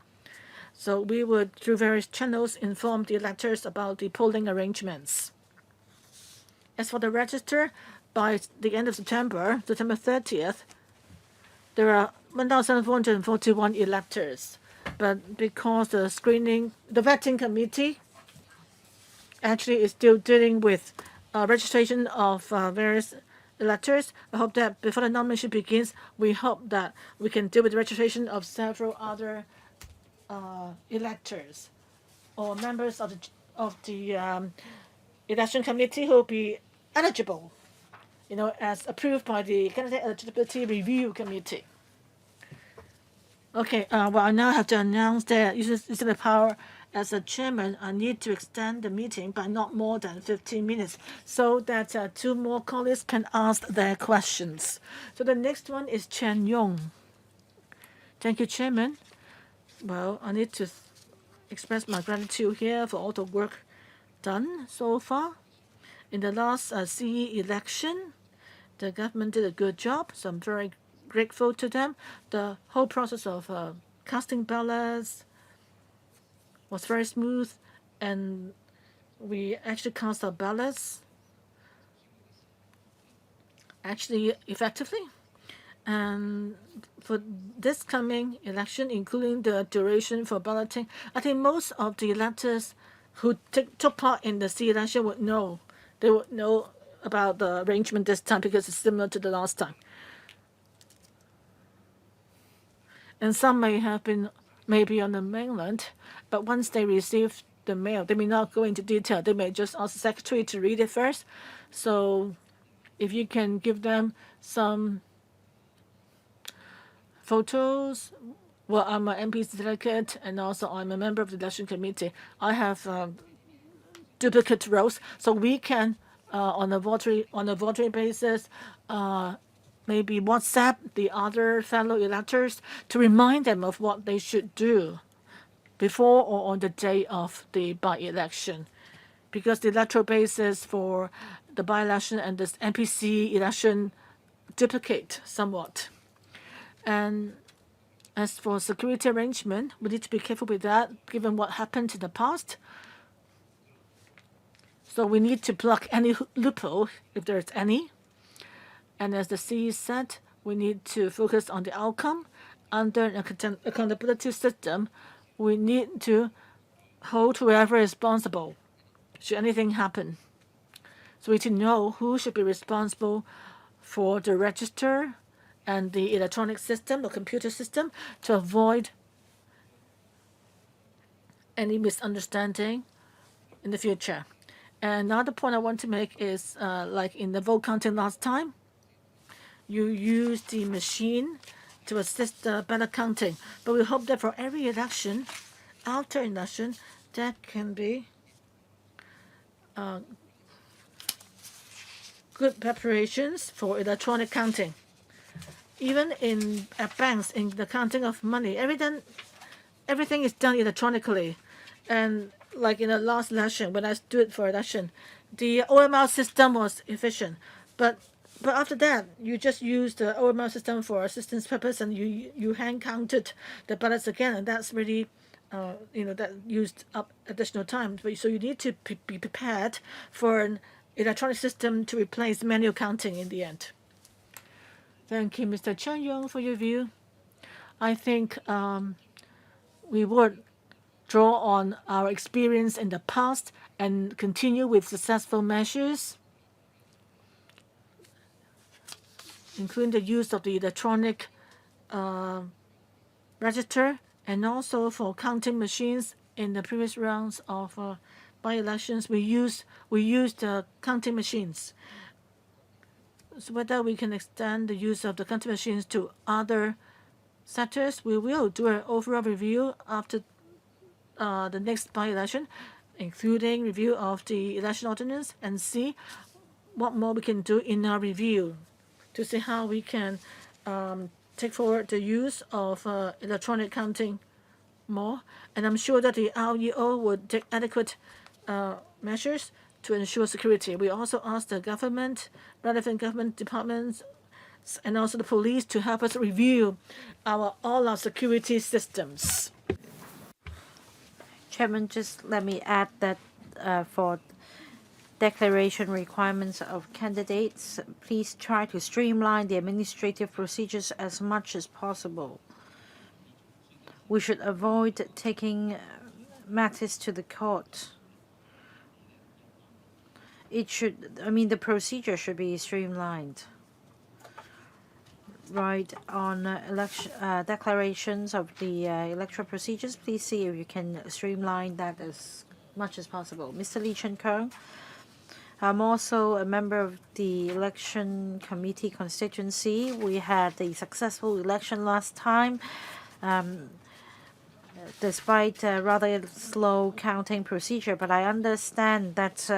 So we would, through various channels, inform the electors about the polling arrangements. As for the register, by the end of September 30th, there are 1,441 electors. But because the vetting committee actually is still dealing with registration of various electors, I hope that before the nomination begins, we hope that we can deal with the registration of several other electors or members of the election committee who will be eligible, as approved by the Candidate Eligibility Review Committee. Okay, well, I now have to announce that using the power as a chairman, I need to extend the meeting by not more than 15 minutes so that 2 more colleagues can ask their questions. So the next one is Chen Yong. Thank you, Chairman. Well, I need to express my gratitude here for all the work done so far. In the last CE election, the government did a good job, so I'm very grateful to them. The whole process of casting ballots was very smooth, and we actually cast our ballots actually effectively. And for this coming election, including the duration for balloting, I think most of the electors who took part in the CE election would know. They would know about the arrangement this time because it's similar to the last time. And some may have been maybe on the mainland, but once they receive the mail, they may not go into detail. They may just ask the secretary to read it first. So if you can give them some photos. Well, I'm an MP's delegate, and also I'm a member of the election committee. I have duplicate roles, so we can, on a voluntary basis, maybe WhatsApp the other fellow electors to remind them of what they should do before or on the day of the by-election, because the electoral basis for the by-election and this NPC election duplicate somewhat. And as for security arrangement, we need to be careful with that, given what happened in the past. So we need to plug any loophole, if there's any. And as the CE said, we need to focus on the outcome. Under an accountability system, we need to hold whoever is responsible should anything happen. So we need to know who should be responsible for the register and the electronic system or computer system to avoid any misunderstanding in the future. And another point I want to make is, like in the vote counting last time, you use the machine to assist the ballot counting. But we hope that for every election, after election, that can be good preparations for electronic counting. Even at banks, in the counting of money, everything is done electronically. And like in the last election, when I stood for election, the OMR system was efficient. But after that, you just use the OMR system for assistance purpose, and you hand counted the ballots again, and that's really, that used up additional time. So you need to be prepared for an electronic system to replace manual counting in the end. Thank you, Mr. Chen Yong, for your view. I think we would draw on our experience in the past and continue with successful measures, including the use of the electronic register, and also for counting machines. In the previous rounds of by-elections, we used counting machines. So whether we can extend the use of the counting machines to other sectors, we will do an overall review after the next by-election, including review of the election ordinance, and see what more we can do in our review to see how we can take forward the use of electronic counting more. And I'm sure that the REO would take adequate measures to ensure security. We also ask the government, relevant government departments, and also the police to help us review all our security systems. Chairman, just let me add that for declaration requirements of candidates, please try to streamline the administrative procedures as much as possible. We should avoid taking matters to the court. The procedure should be streamlined. Right, on election declarations of the electoral procedures, please see if you can streamline that as much as possible. Mr. Lee Chen-keung, I'm also a member of the election committee constituency. We had a successful election last time. Despite a rather slow counting procedure, but I understand that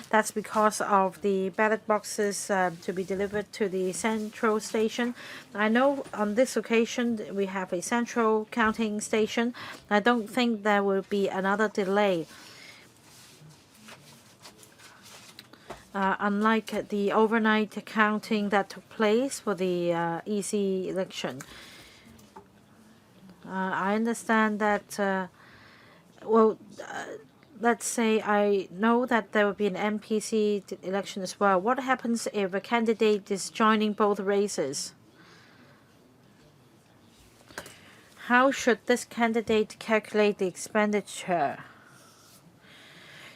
that's because of the ballot boxes to be delivered to the central station. I know on this occasion we have a central counting station. I don't think there will be another delay. Unlike the overnight counting that took place for the EC election. I understand that, let's say I know that there will be an MPC election as well. What happens if a candidate is joining both races? How should this candidate calculate the expenditure?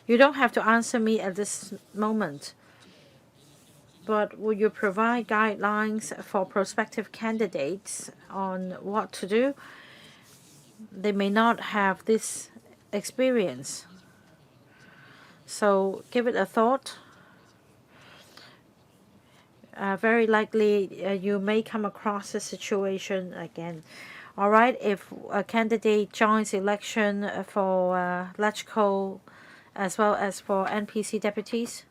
You don't have to answer me at this moment, but will you provide guidelines for prospective candidates on what to do? They may not have this experience. So give it a thought. Very likely you may come across this situation again. All right, if a candidate joins election for Electoral as well as for NPC deputies,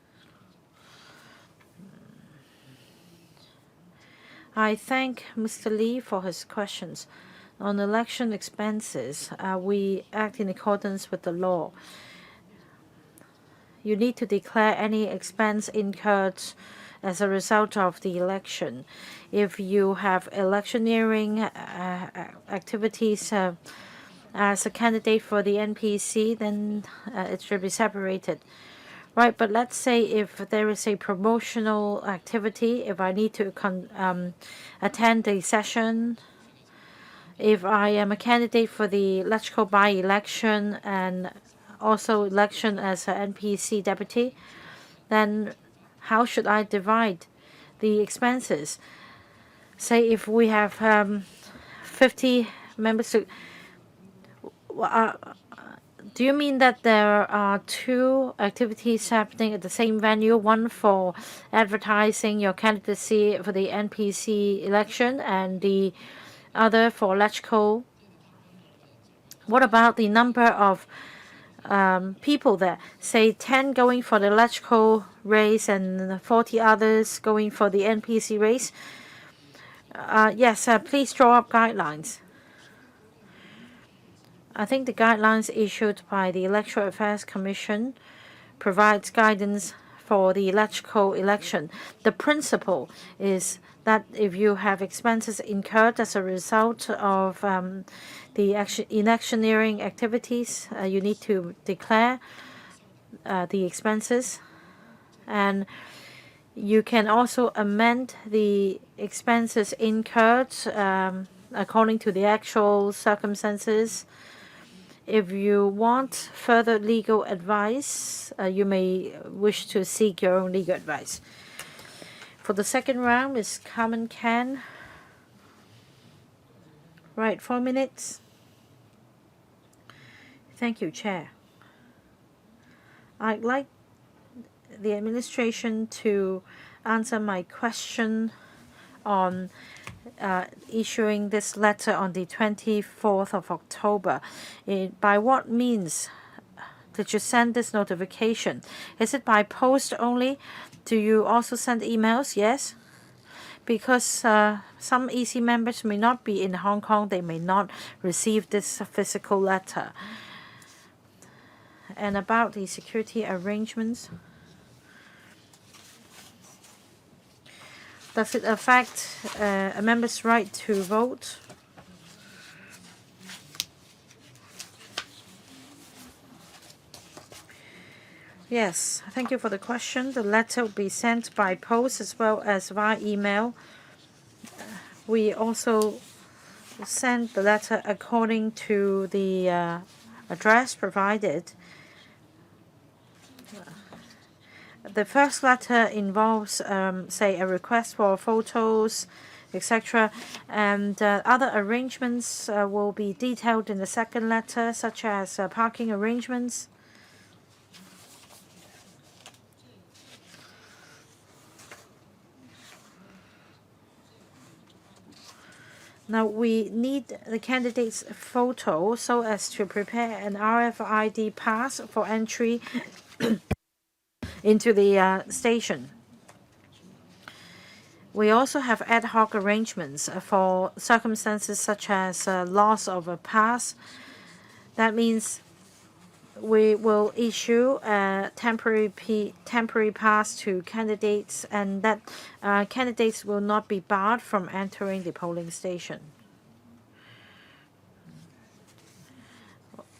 I thank Mr. Lee for his questions. On election expenses, we act in accordance with the law. You need to declare any expense incurred as a result of the election. If you have electioneering activities as a candidate for the NPC, then it should be separated. Right, but let's say if there is a promotional activity, if I need to attend a session, if I am a candidate for the electoral by-election and also election as an NPC deputy, then how should I divide the expenses? Say if we have 50 members. Do you mean that there are two activities happening at the same venue, one for advertising your candidacy for the NPC election and the other for Electoral? What about the number of people there? Say 10 going for the Electoral race and 40 others going for the NPC race? Yes, please draw up guidelines. I think the guidelines issued by the Electoral Affairs Commission provides guidance for the electoral election. The principle is that if you have expenses incurred as a result of the electioneering activities, you need to declare the expenses, and you can also amend the expenses incurred according to the actual circumstances. If you want further legal advice, you may wish to seek your own legal advice. For the second round is Carmen Can. Right, 4 minutes. Thank you, Chair. I'd like the administration to answer my question on issuing this letter on the 24th of October. By what means did you send this notification? Is it by post only? Do you also send emails? Yes. Because some EC members may not be in Hong Kong, they may not receive this physical letter. And about the security arrangements, does it affect a member's right to vote? Yes, thank you for the question. The letter will be sent by post as well as via email. We also send the letter according to the address provided. The first letter involves, say, a request for photos, etc., and other arrangements will be detailed in the second letter, such as parking arrangements. Now, we need the candidate's photo so as to prepare an RFID pass for entry into the station. We also have ad hoc arrangements for circumstances such as loss of a pass. That means we will issue a temporary pass to candidates, and that candidates will not be barred from entering the polling station.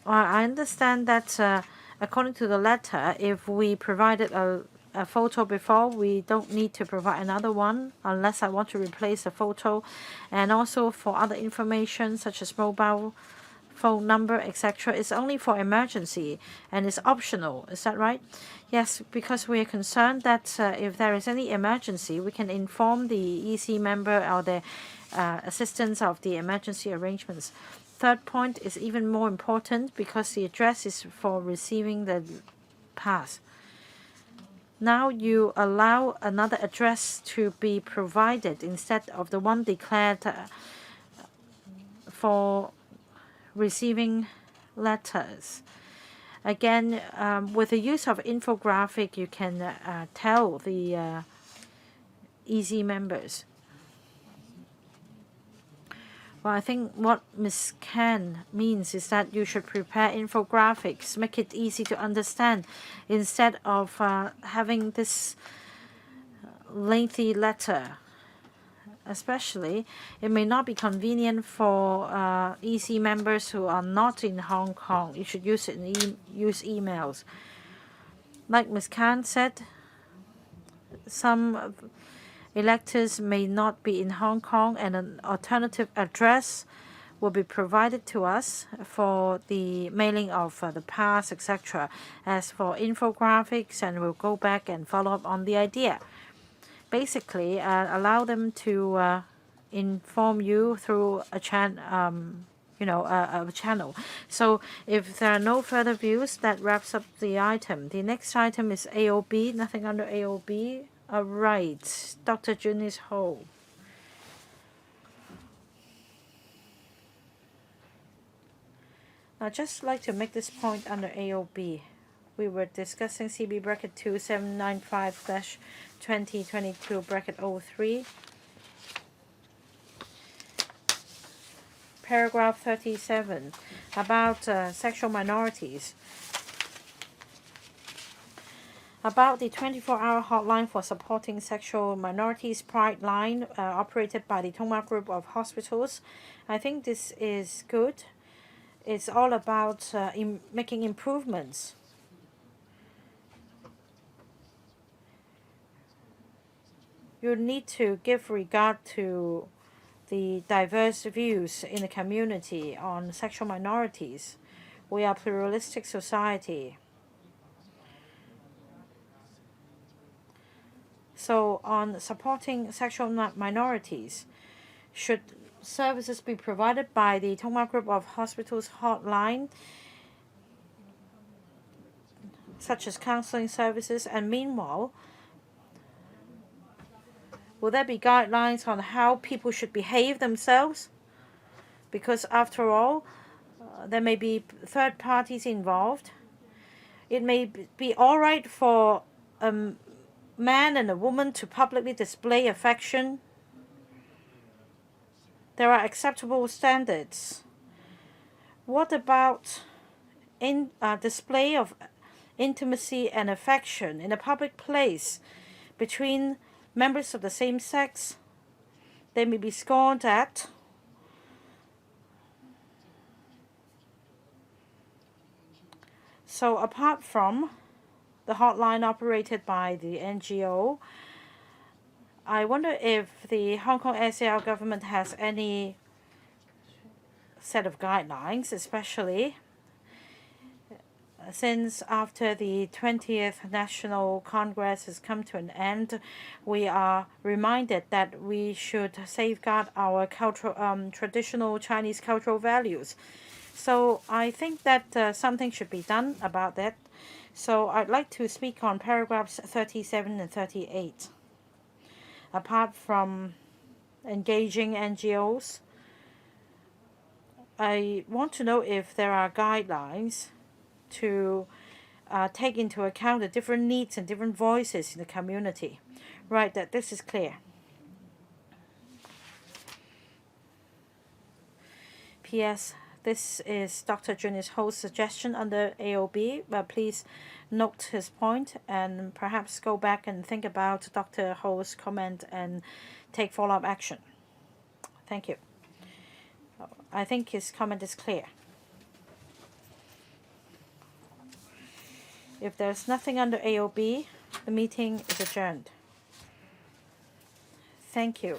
I understand that according to the letter, if we provided a photo before, we don't need to provide another one unless I want to replace a photo. And also for other information such as mobile phone number, etc., it's only for emergency and it's optional. Is that right? Yes, because we are concerned that if there is any emergency, we can inform the EC member or the assistance of the emergency arrangements. Third point is even more important because the address is for receiving the pass. Now you allow another address to be provided instead of the one declared for receiving letters. Again, with the use of infographic, you can tell the EC members. Well, I think what Ms. Can means is that you should prepare infographics, make it easy to understand, instead of having this lengthy letter. Especially, it may not be convenient for EC members who are not in Hong Kong. You should use emails. Like Ms. Khan said, some electors may not be in Hong Kong, and an alternative address will be provided to us for the mailing of the pass, etc. As for infographics, and we'll go back and follow up on the idea. Basically, allow them to inform you through a channel. So if there are no further views, that wraps up the item. The next item is AOB. Nothing under AOB. All right, Dr. Junis Ho. I'd just like to make this point under AOB. We were discussing CB bracket 2795/2022 bracket 03. Paragraph 37 about sexual minorities. About the 24-hour hotline for supporting sexual minorities, Pride Line, operated by the Tongma Group of Hospitals. I think this is good. It's all about making improvements. You need to give regard to the diverse views in the community on sexual minorities. We are a pluralistic society. So on supporting sexual minorities, should services be provided by the Tongma Group of Hospitals hotline, such as counseling services? And meanwhile, will there be guidelines on how people should behave themselves? Because after all, there may be third parties involved. It may be all right for a man and a woman to publicly display affection. There are acceptable standards. What about display of intimacy and affection in a public place between members of the same sex? They may be scorned at. So apart from the hotline operated by the NGO, I wonder if the Hong Kong SAR government has any set of guidelines, especially since after the 20th National Congress has come to an end, we are reminded that we should safeguard our cultural, traditional Chinese cultural values. So I think that something should be done about that. So I'd like to speak on paragraphs 37 and 38. Apart from engaging NGOs, I want to know if there are guidelines to take into account the different needs and different voices in the community. Right, that this is clear. P.S. This is Dr. Junius Ho's suggestion under AOB, but please note his point and perhaps go back and think about Dr. Ho's comment and take follow-up action. Thank you. I think his comment is clear. If there's nothing under AOB, the meeting is adjourned. Thank you.